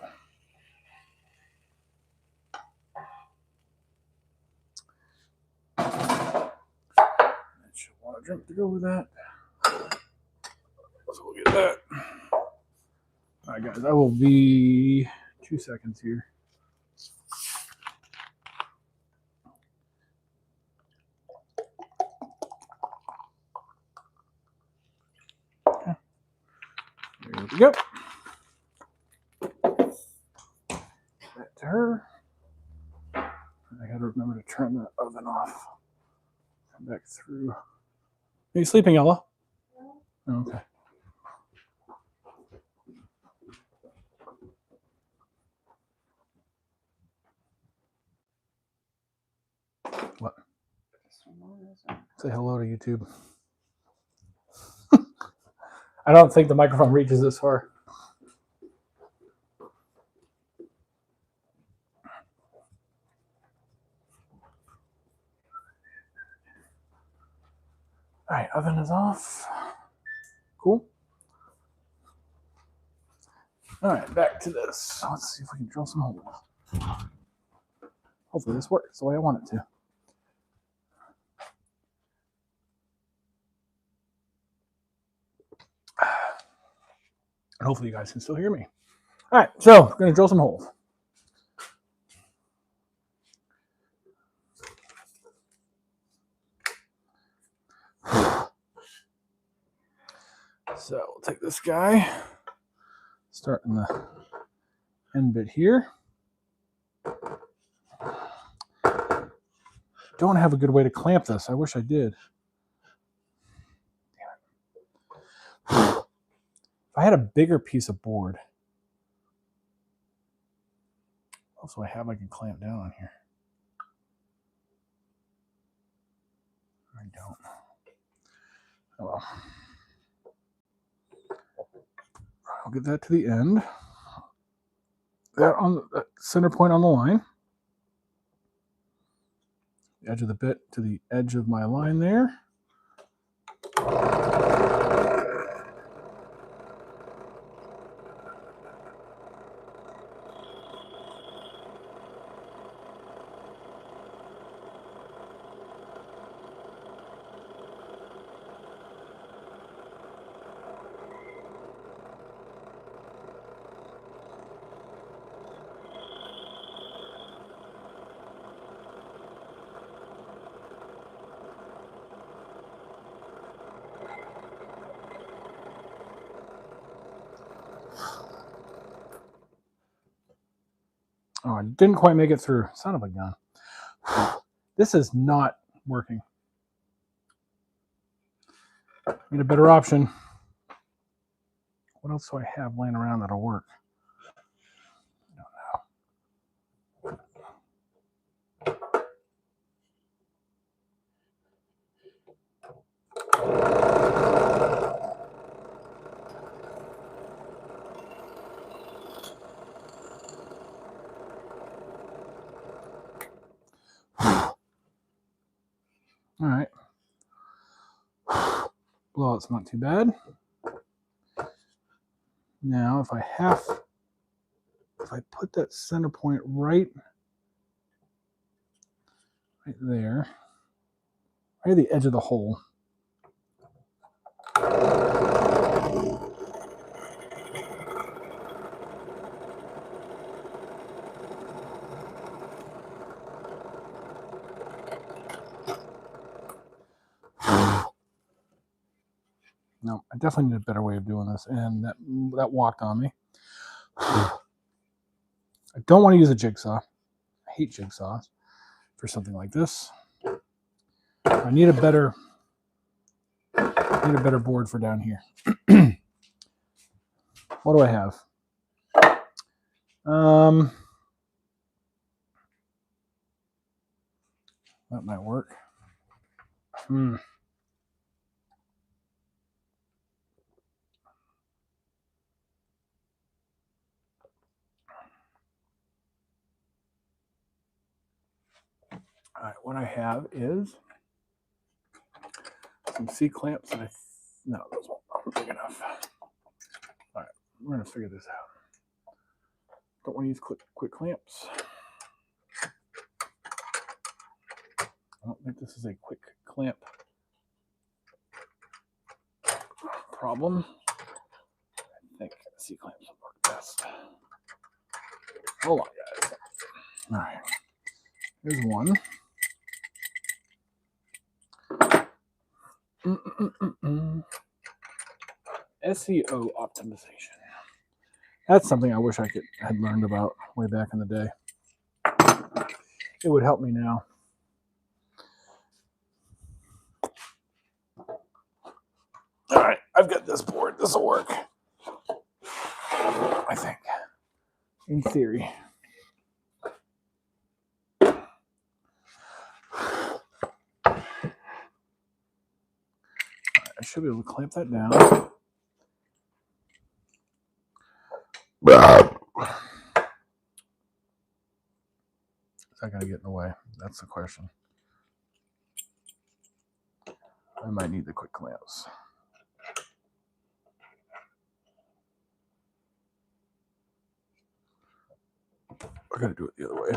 She'll want a drink to go with that. So we'll get that. All right, guys. I will be 2 seconds here. Okay. There we go. That to her. I got to remember to turn the oven off. Come back through. Are you sleeping, Ella? No. Okay. What? Say hello to YouTube. I don't think the microphone reaches this far. All right, oven is off. Cool. All right, back to this. Let's see if we can drill some holes. Hopefully this works the way I want it to. And hopefully you guys can still hear me. All right, so we're going to drill some holes. So we'll take this guy, start in the end bit here. Don't have a good way to clamp this. I wish I did. Damn it. If I had a bigger piece of board, what else do I have I can clamp down on here? I don't. Oh well. I'll get that to the end. That on the center point on the line. The edge of the bit to the edge of my line there. Oh, I didn't quite make it through. Son of a gun. This is not working. Need a better option. What else do I have laying around that'll work? I don't know. All right. Blowout's not too bad. Now, if I put that center point right there, right at the edge of the hole. No, I definitely need a better way of doing this, and that walked on me. I don't want to use a jigsaw. I hate jigsaws for something like this. I need a better board for down here. What do I have? That might work. All right, what I have is some C-clamps. No, those aren't big enough. All right, we're going to figure this out. Don't want to use quick clamps. I don't think this is a quick clamp problem. I think C-clamps will work best. Hold on, guys. All right, here's one. SEO optimization. That's something I wish I had learned about way back in the day. it would help me now. All right, I've got this board. This will work, I think, in theory. I should be able to clamp that down. Is that going to get in the way? That's the question. I might need the quick clamps. I got to do it the other way.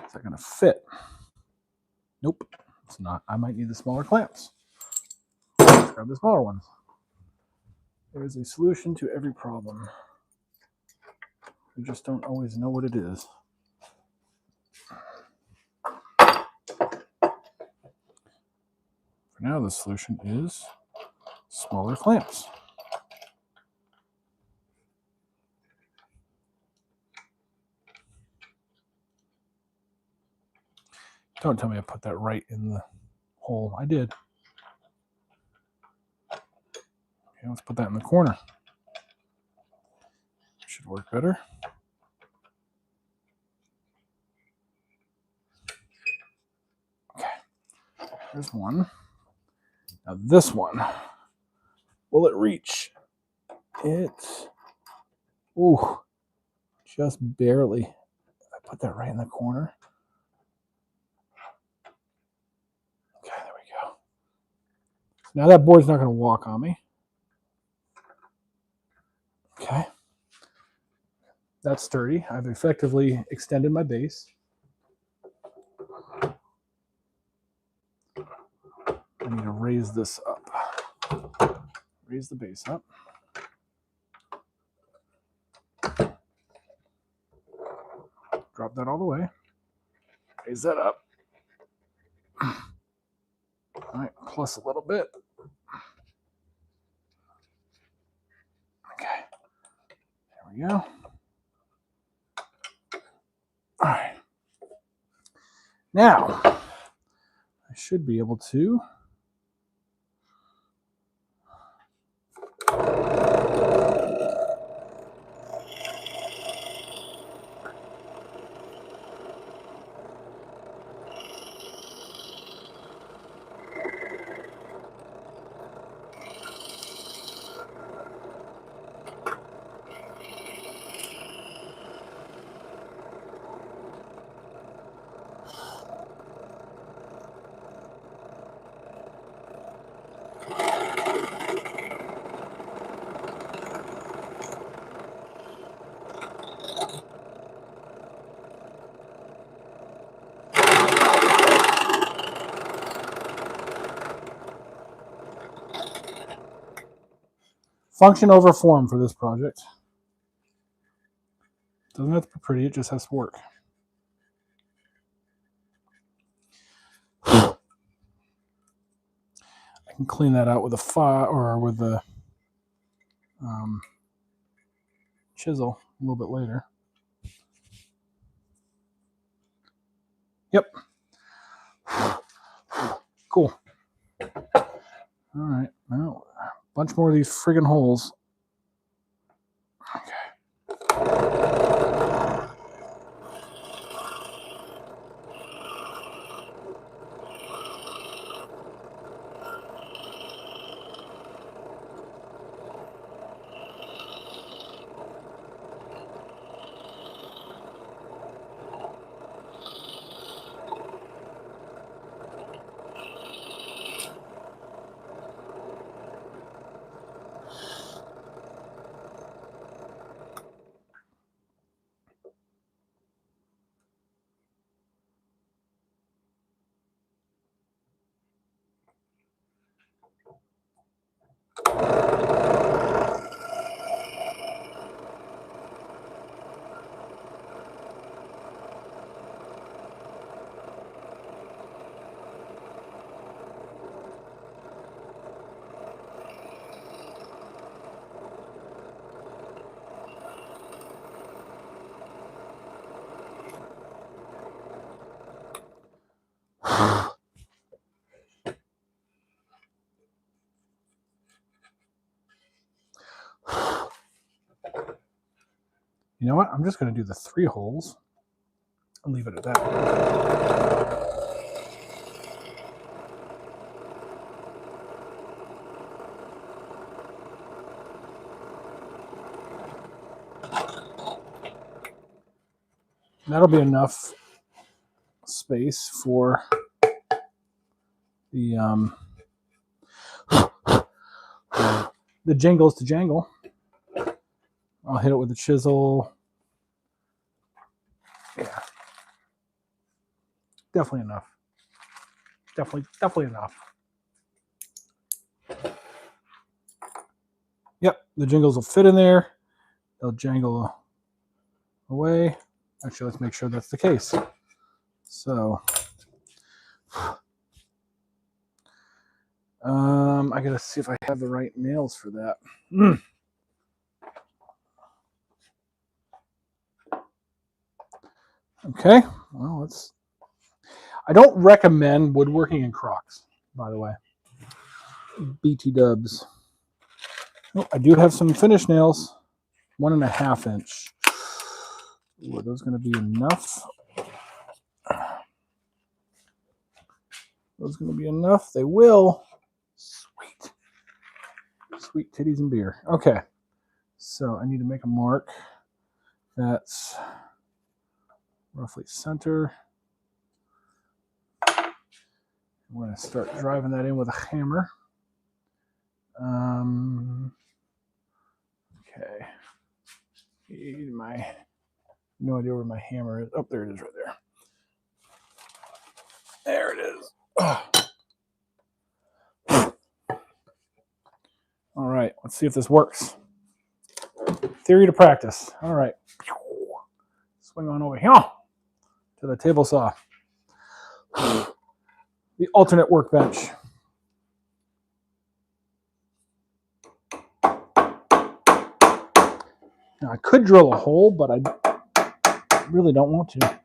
Is that going to fit? Nope, it's not. I might need the smaller clamps. Let's grab the smaller ones. There is a solution to every problem. We just don't always know what it is. For now, the solution is smaller clamps. Don't tell me I put that right in the hole. I did. Okay, let's put that in the corner. Should work better. Okay, there's one. Now this one, will it reach? Ooh, just barely. I put that right in the corner. Okay, there we go. Now that board's not going to walk on me. Okay. That's sturdy. I've effectively extended my base. I need to raise this up. Raise the base up. Drop that all the way. Raise that up. All right, plus a little bit. Okay, there we go. All right. Now, I should be able to function over form for this project. Doesn't have to be pretty, it just has to work. I can clean that out with a file or with a chisel a little bit later. Yep. Cool. All right. Now, a bunch more of these friggin' holes. Okay. You know what? I'm just going to do the 3 holes. I'll leave it at that. That'll be enough space for the jingles to jangle. I'll hit it with a chisel. Yeah, definitely enough. Definitely enough. Yep, the jingles will fit in there. They'll jangle away. Actually, let's make sure that's the case. So, I gotta see if I have the right nails for that. Okay, well, let's. I don't recommend woodworking in Crocs, by the way. BT dubs. Oh, I do have some finish nails, 1.5 inch. Ooh, are those going to be enough? Those going to be enough? They will. Sweet. Sweet titties and beer. Okay. So I need to make a mark that's roughly center. I'm going to start driving that in with a hammer. Okay. No idea where my hammer is. Oh, there it is right there. There it is. All right, let's see if this works. Theory to practice. All right. Swing on over here to the table saw. The alternate workbench. Now, I could drill a hole, but I really don't want to.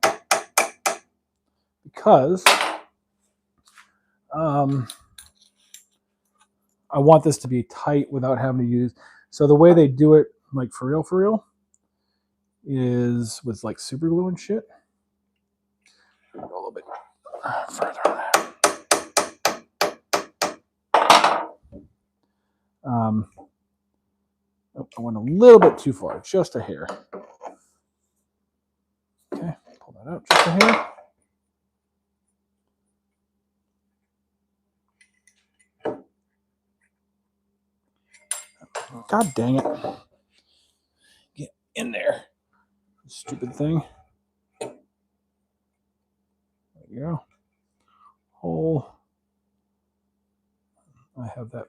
Because I want this to be tight without having to use. So the way they do it, like for real, is with like super glue and shit. I'll go a little bit further on that. I went a little bit too far, just a hair. Okay, pull that out just a hair. God dang it. Get in there. Stupid thing. There you go. Hole. I have that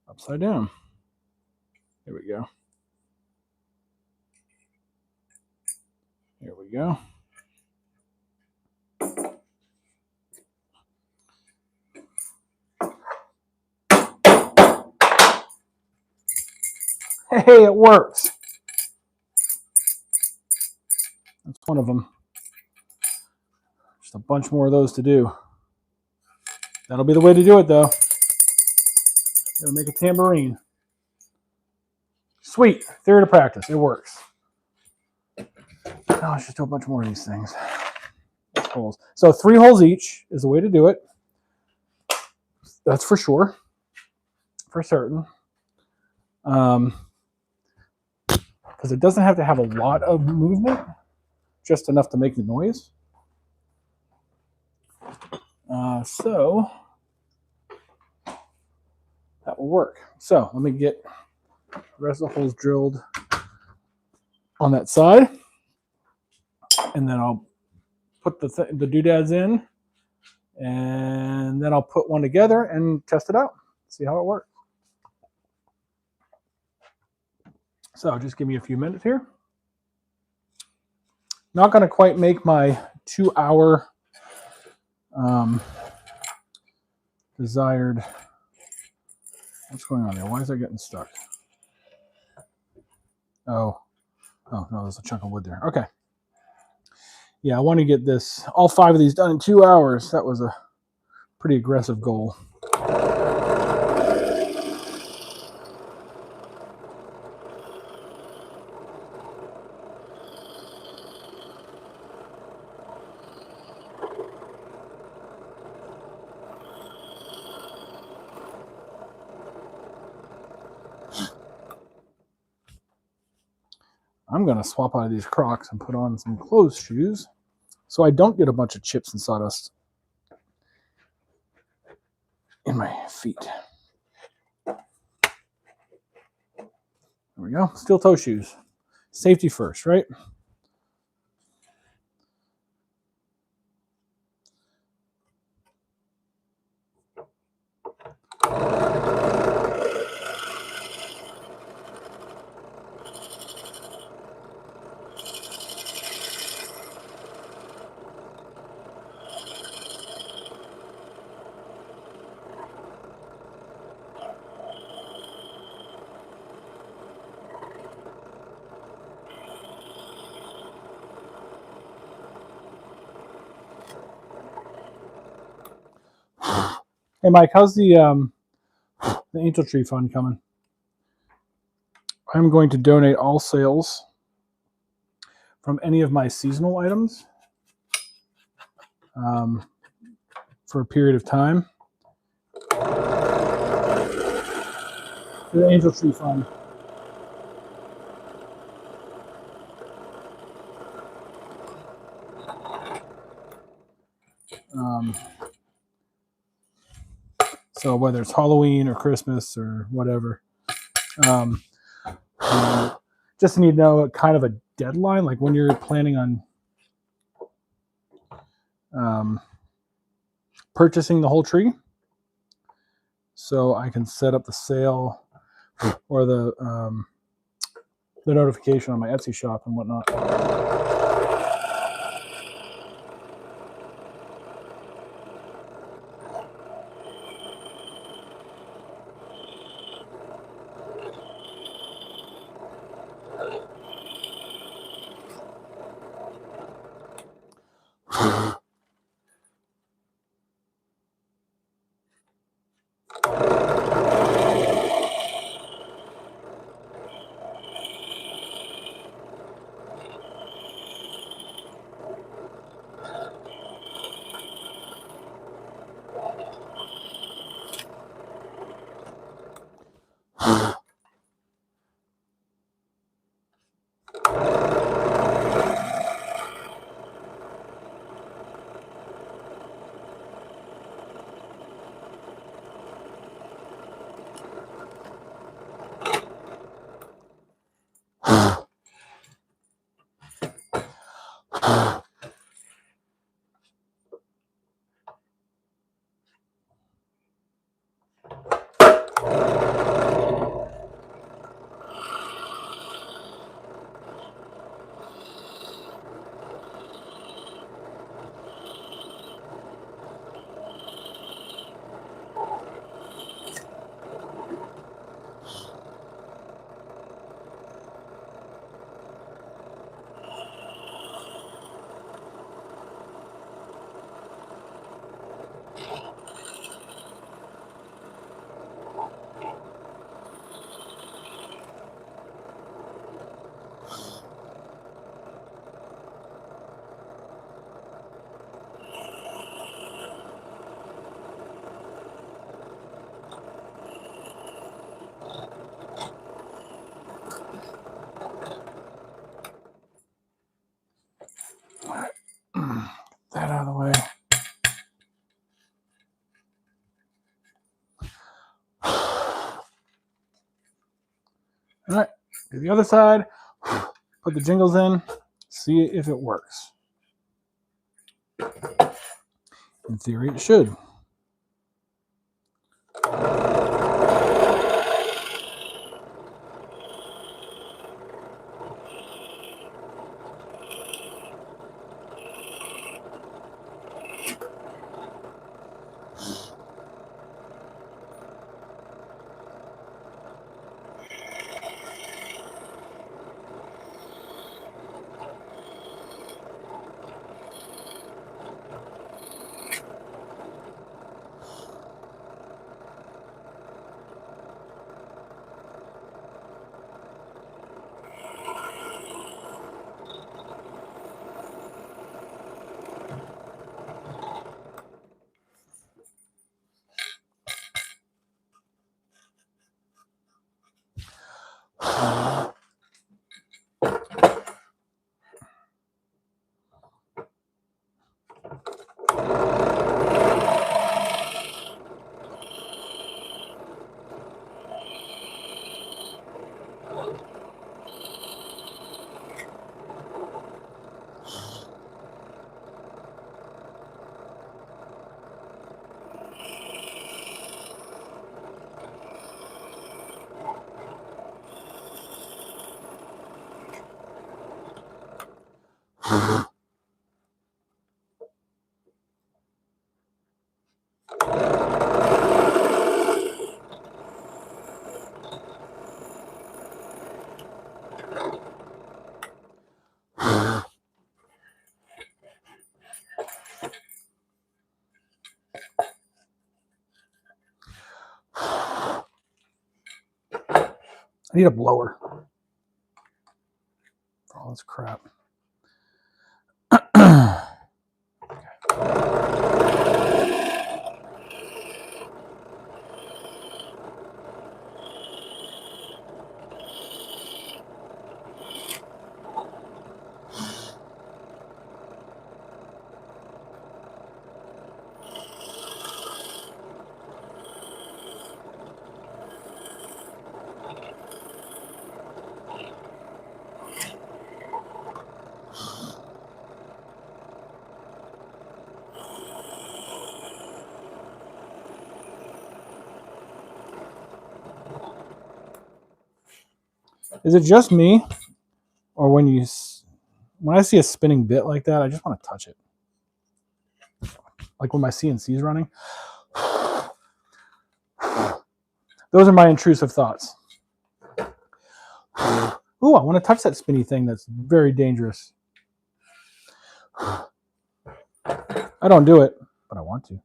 upside down. There we go. There we go. Hey, it works. That's one of them. Just a bunch more of those to do. That'll be the way to do it, though. Gotta make a tambourine. Sweet. Theory to practice. It works. Now let's just do a bunch more of these things. Holes. So 3 holes each is the way to do it. That's for sure. For certain. Because it doesn't have to have a lot of movement. Just enough to make the noise. So that will work. So let me get the rest of the holes drilled on that side. And then I'll put the doodads in. And then I'll put one together and test it out. See how it works. So just give me a few minutes here. Not going to quite make my 2-hour desired. What's going on there? Why is that getting stuck? Oh no, there's a chunk of wood there. Okay. Yeah, I want to get all 5 of these done in 2 hours. That was a pretty aggressive goal. I'm going to swap out of these Crocs and put on some closed shoes so I don't get a bunch of chips and sawdust in my feet. There we go. Steel toe shoes. Safety first, right? Hey, Mike, how's the Angel Tree Fund coming? I'm going to donate all sales from any of my seasonal items for a period of time to the Angel Tree Fund. So whether it's Halloween or Christmas or whatever, just need to know kind of a deadline, like when you're planning on purchasing the whole tree, so I can set up the sale or the notification on my Etsy shop and whatnot. That out of the way. All right, do the other side, put the jingles in, see if it works. In theory, it should. I need a blower for all this crap. Is it just me, or when I see a spinning bit like that, I just want to touch it? Like when my CNC is running. Those are my intrusive thoughts. Ooh, I want to touch that spinny thing that's very dangerous. I don't do it, but I want to.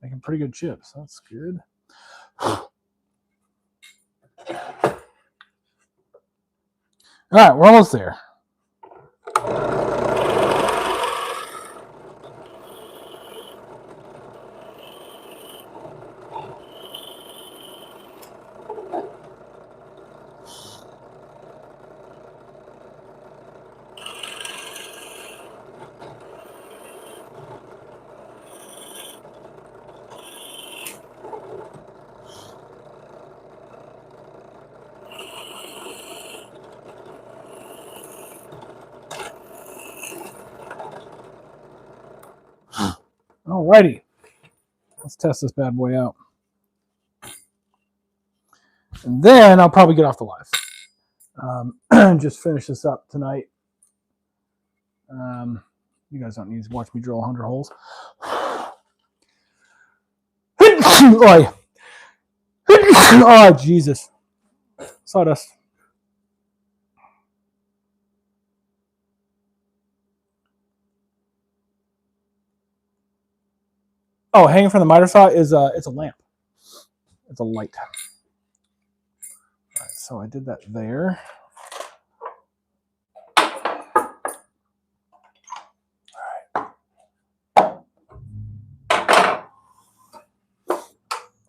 Making pretty good chips. That's good. All right, we're almost there. Alrighty, let's test this bad boy out. And then I'll probably get off the live. Just finish this up tonight. You guys don't need to watch me drill 100 holes. Oh, Jesus. Sawdust. Oh, hanging from the miter saw is it's a lamp. It's a light. All right, so I did that there.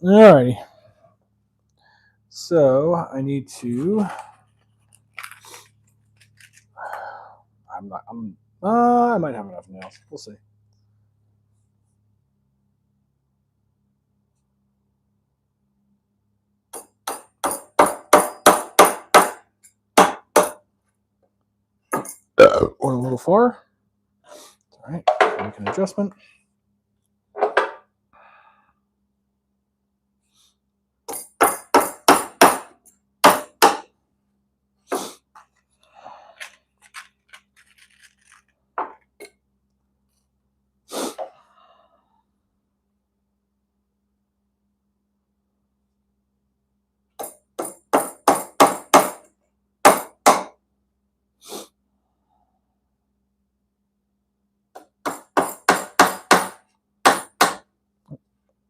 Alrighty. So I need to. I might have enough nails. We'll see. Went a little far. All right, make an adjustment.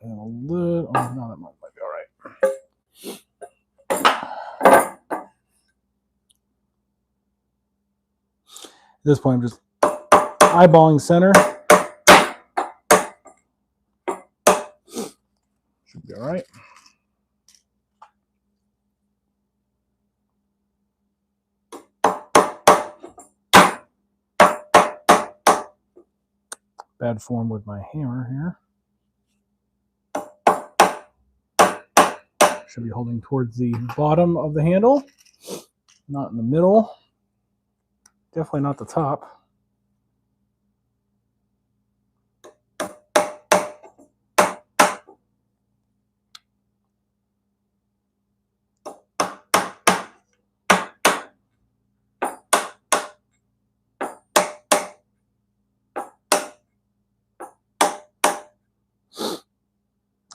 And a little. Oh, no, that might be all right. this point, I'm just eyeballing center. Should be all right. Bad form with my hammer here. Should be holding towards the bottom of the handle, not in the middle. Definitely not the top.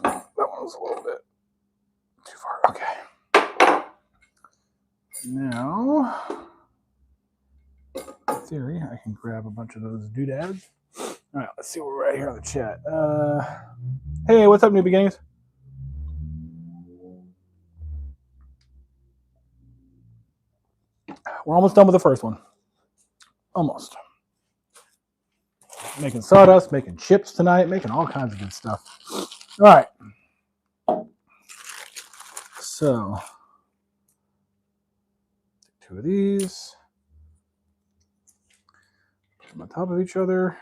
That one was a little bit too far. Okay. Now, in theory, I can grab a bunch of those doodads. All right, let's see where we're at here on the chat. Hey, what's up, New Beginnings? We're almost done with the first one. Almost. Making sawdust, making chips tonight, making all kinds of good stuff. All right. So, two of these. Put them on top of each other.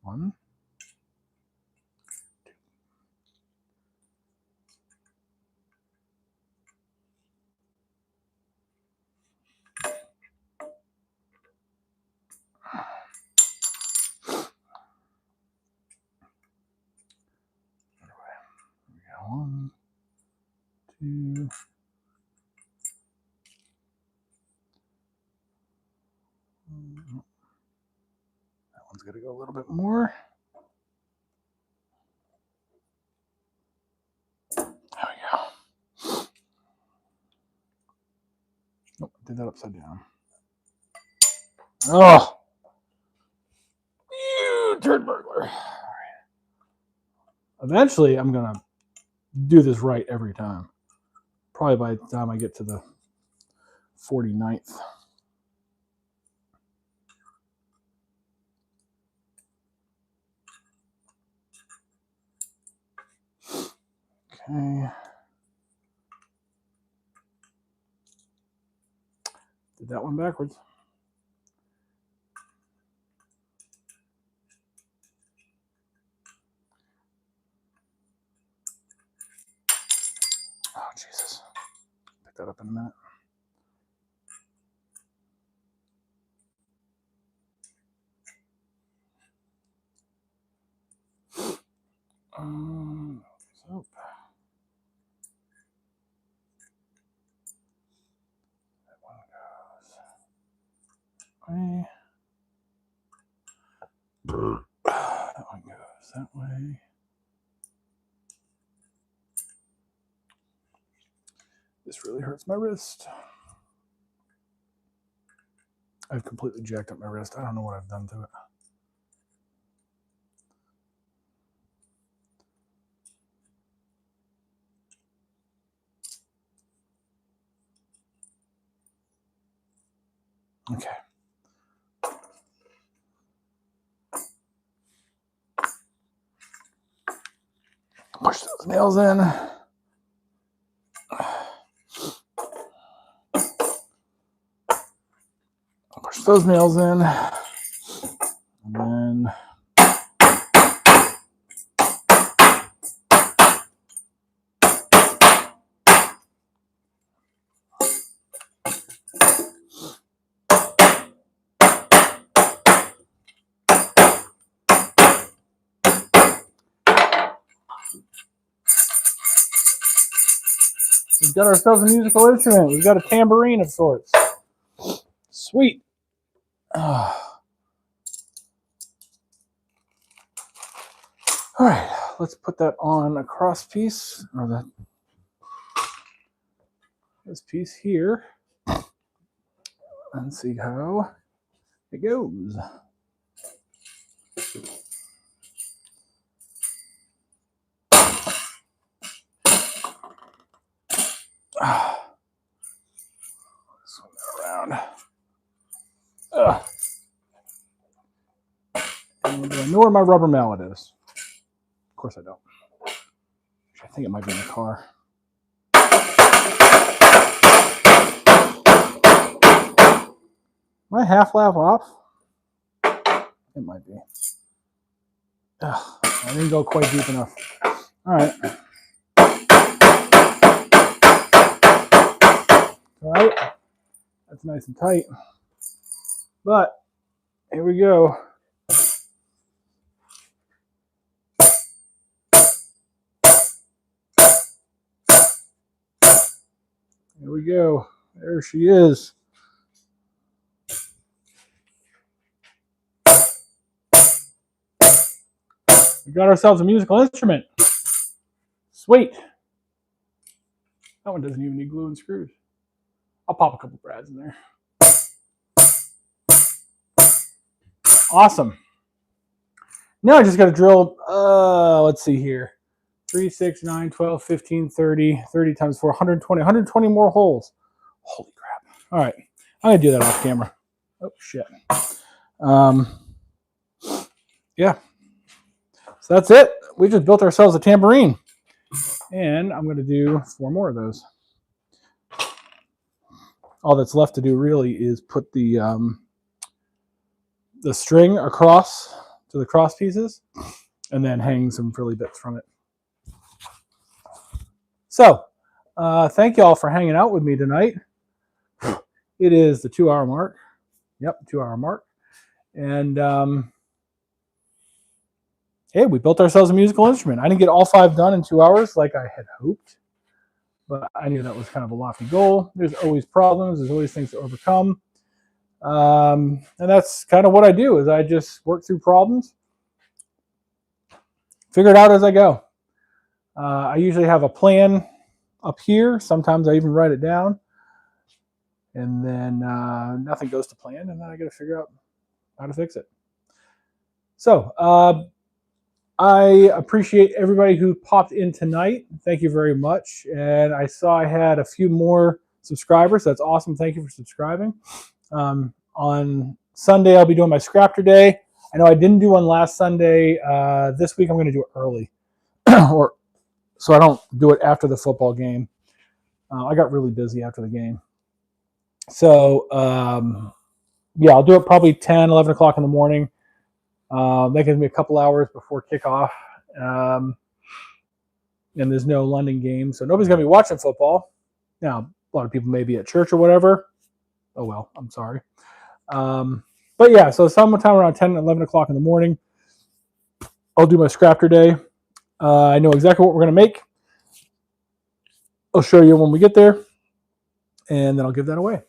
One. One, two. That one's got to go a little bit more. There we go. Nope, I did that upside down. Oh, you turd burglar. All right. Eventually, I'm going to do this right every time. Probably by the time I get to the 49th. Okay. Did that one backwards. Oh, Jesus. Pick that up in a minute. Soap. That one goes away. That one goes that way. This really hurts my wrist. I've completely jacked up my wrist. I don't know what I've done to it. Okay. Push those nails in. Push those nails in. And then we've got ourselves a musical instrument. We've got a tambourine of sorts. Sweet. All right, let's put that on a cross piece, or this piece here, and see how it goes. Swing that Ugh. And do I know where my rubber mallet is? Of course I don't. I think it might be in the car. Am I half lap off? It might be. Ugh, I didn't go quite deep enough. All right. All right. That's nice and tight. But here we go. Here we go. There she is. We got ourselves a musical instrument. Sweet. That one doesn't even need glue and screws. I'll pop a couple brads in there. Awesome. Now I just got to drill, let's see here. 3, 6, 9, 12, 15, 30. 30 times 4, 120. 120 more holes. Holy crap. All right. I'm going to do that off camera. Oh, shit. Yeah. So that's it. We just built ourselves a tambourine. And I'm going to do 4 more of those. All that's left to do really is put the string across to the cross pieces and then hang some frilly bits from it. So, thank you all for hanging out with me tonight. It is the 2-hour mark. Yep, 2-hour mark. And hey, we built ourselves a musical instrument. I didn't get all 5 done in 2 hours like I had hoped, but I knew that was kind of a lofty goal. There's always problems. There's always things to overcome. And that's kind of what I do, is I just work through problems, figure it out as I go. I usually have a plan up here. Sometimes I even write it down. And then nothing goes to plan, and then I got to figure out how to fix it. So I appreciate everybody who popped in tonight. Thank you very much. And I saw I had a few more subscribers. That's awesome. Thank you for subscribing. On Sunday, I'll be doing my Scrapter Day. I know I didn't do one last Sunday. This week, I'm going to do it early, so I don't do it after the football game. I got really busy after the game. So, yeah, I'll do it probably 10, 11 o'clock in the morning. That gives me a couple hours before kickoff. And there's no London game, so nobody's going to be watching football. Now, a lot of people may be at church or whatever. Oh, well, I'm sorry. But yeah, so sometime around 10, 11 o'clock in the morning, I'll do my Scrapter Day. I know exactly what we're going to make. I'll show you when we get there, and then I'll give that away.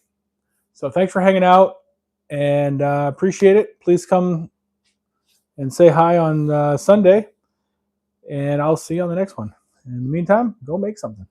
So thanks for hanging out, and appreciate it. Please come and say hi on Sunday, and I'll see you on the next one. In the meantime, go make something.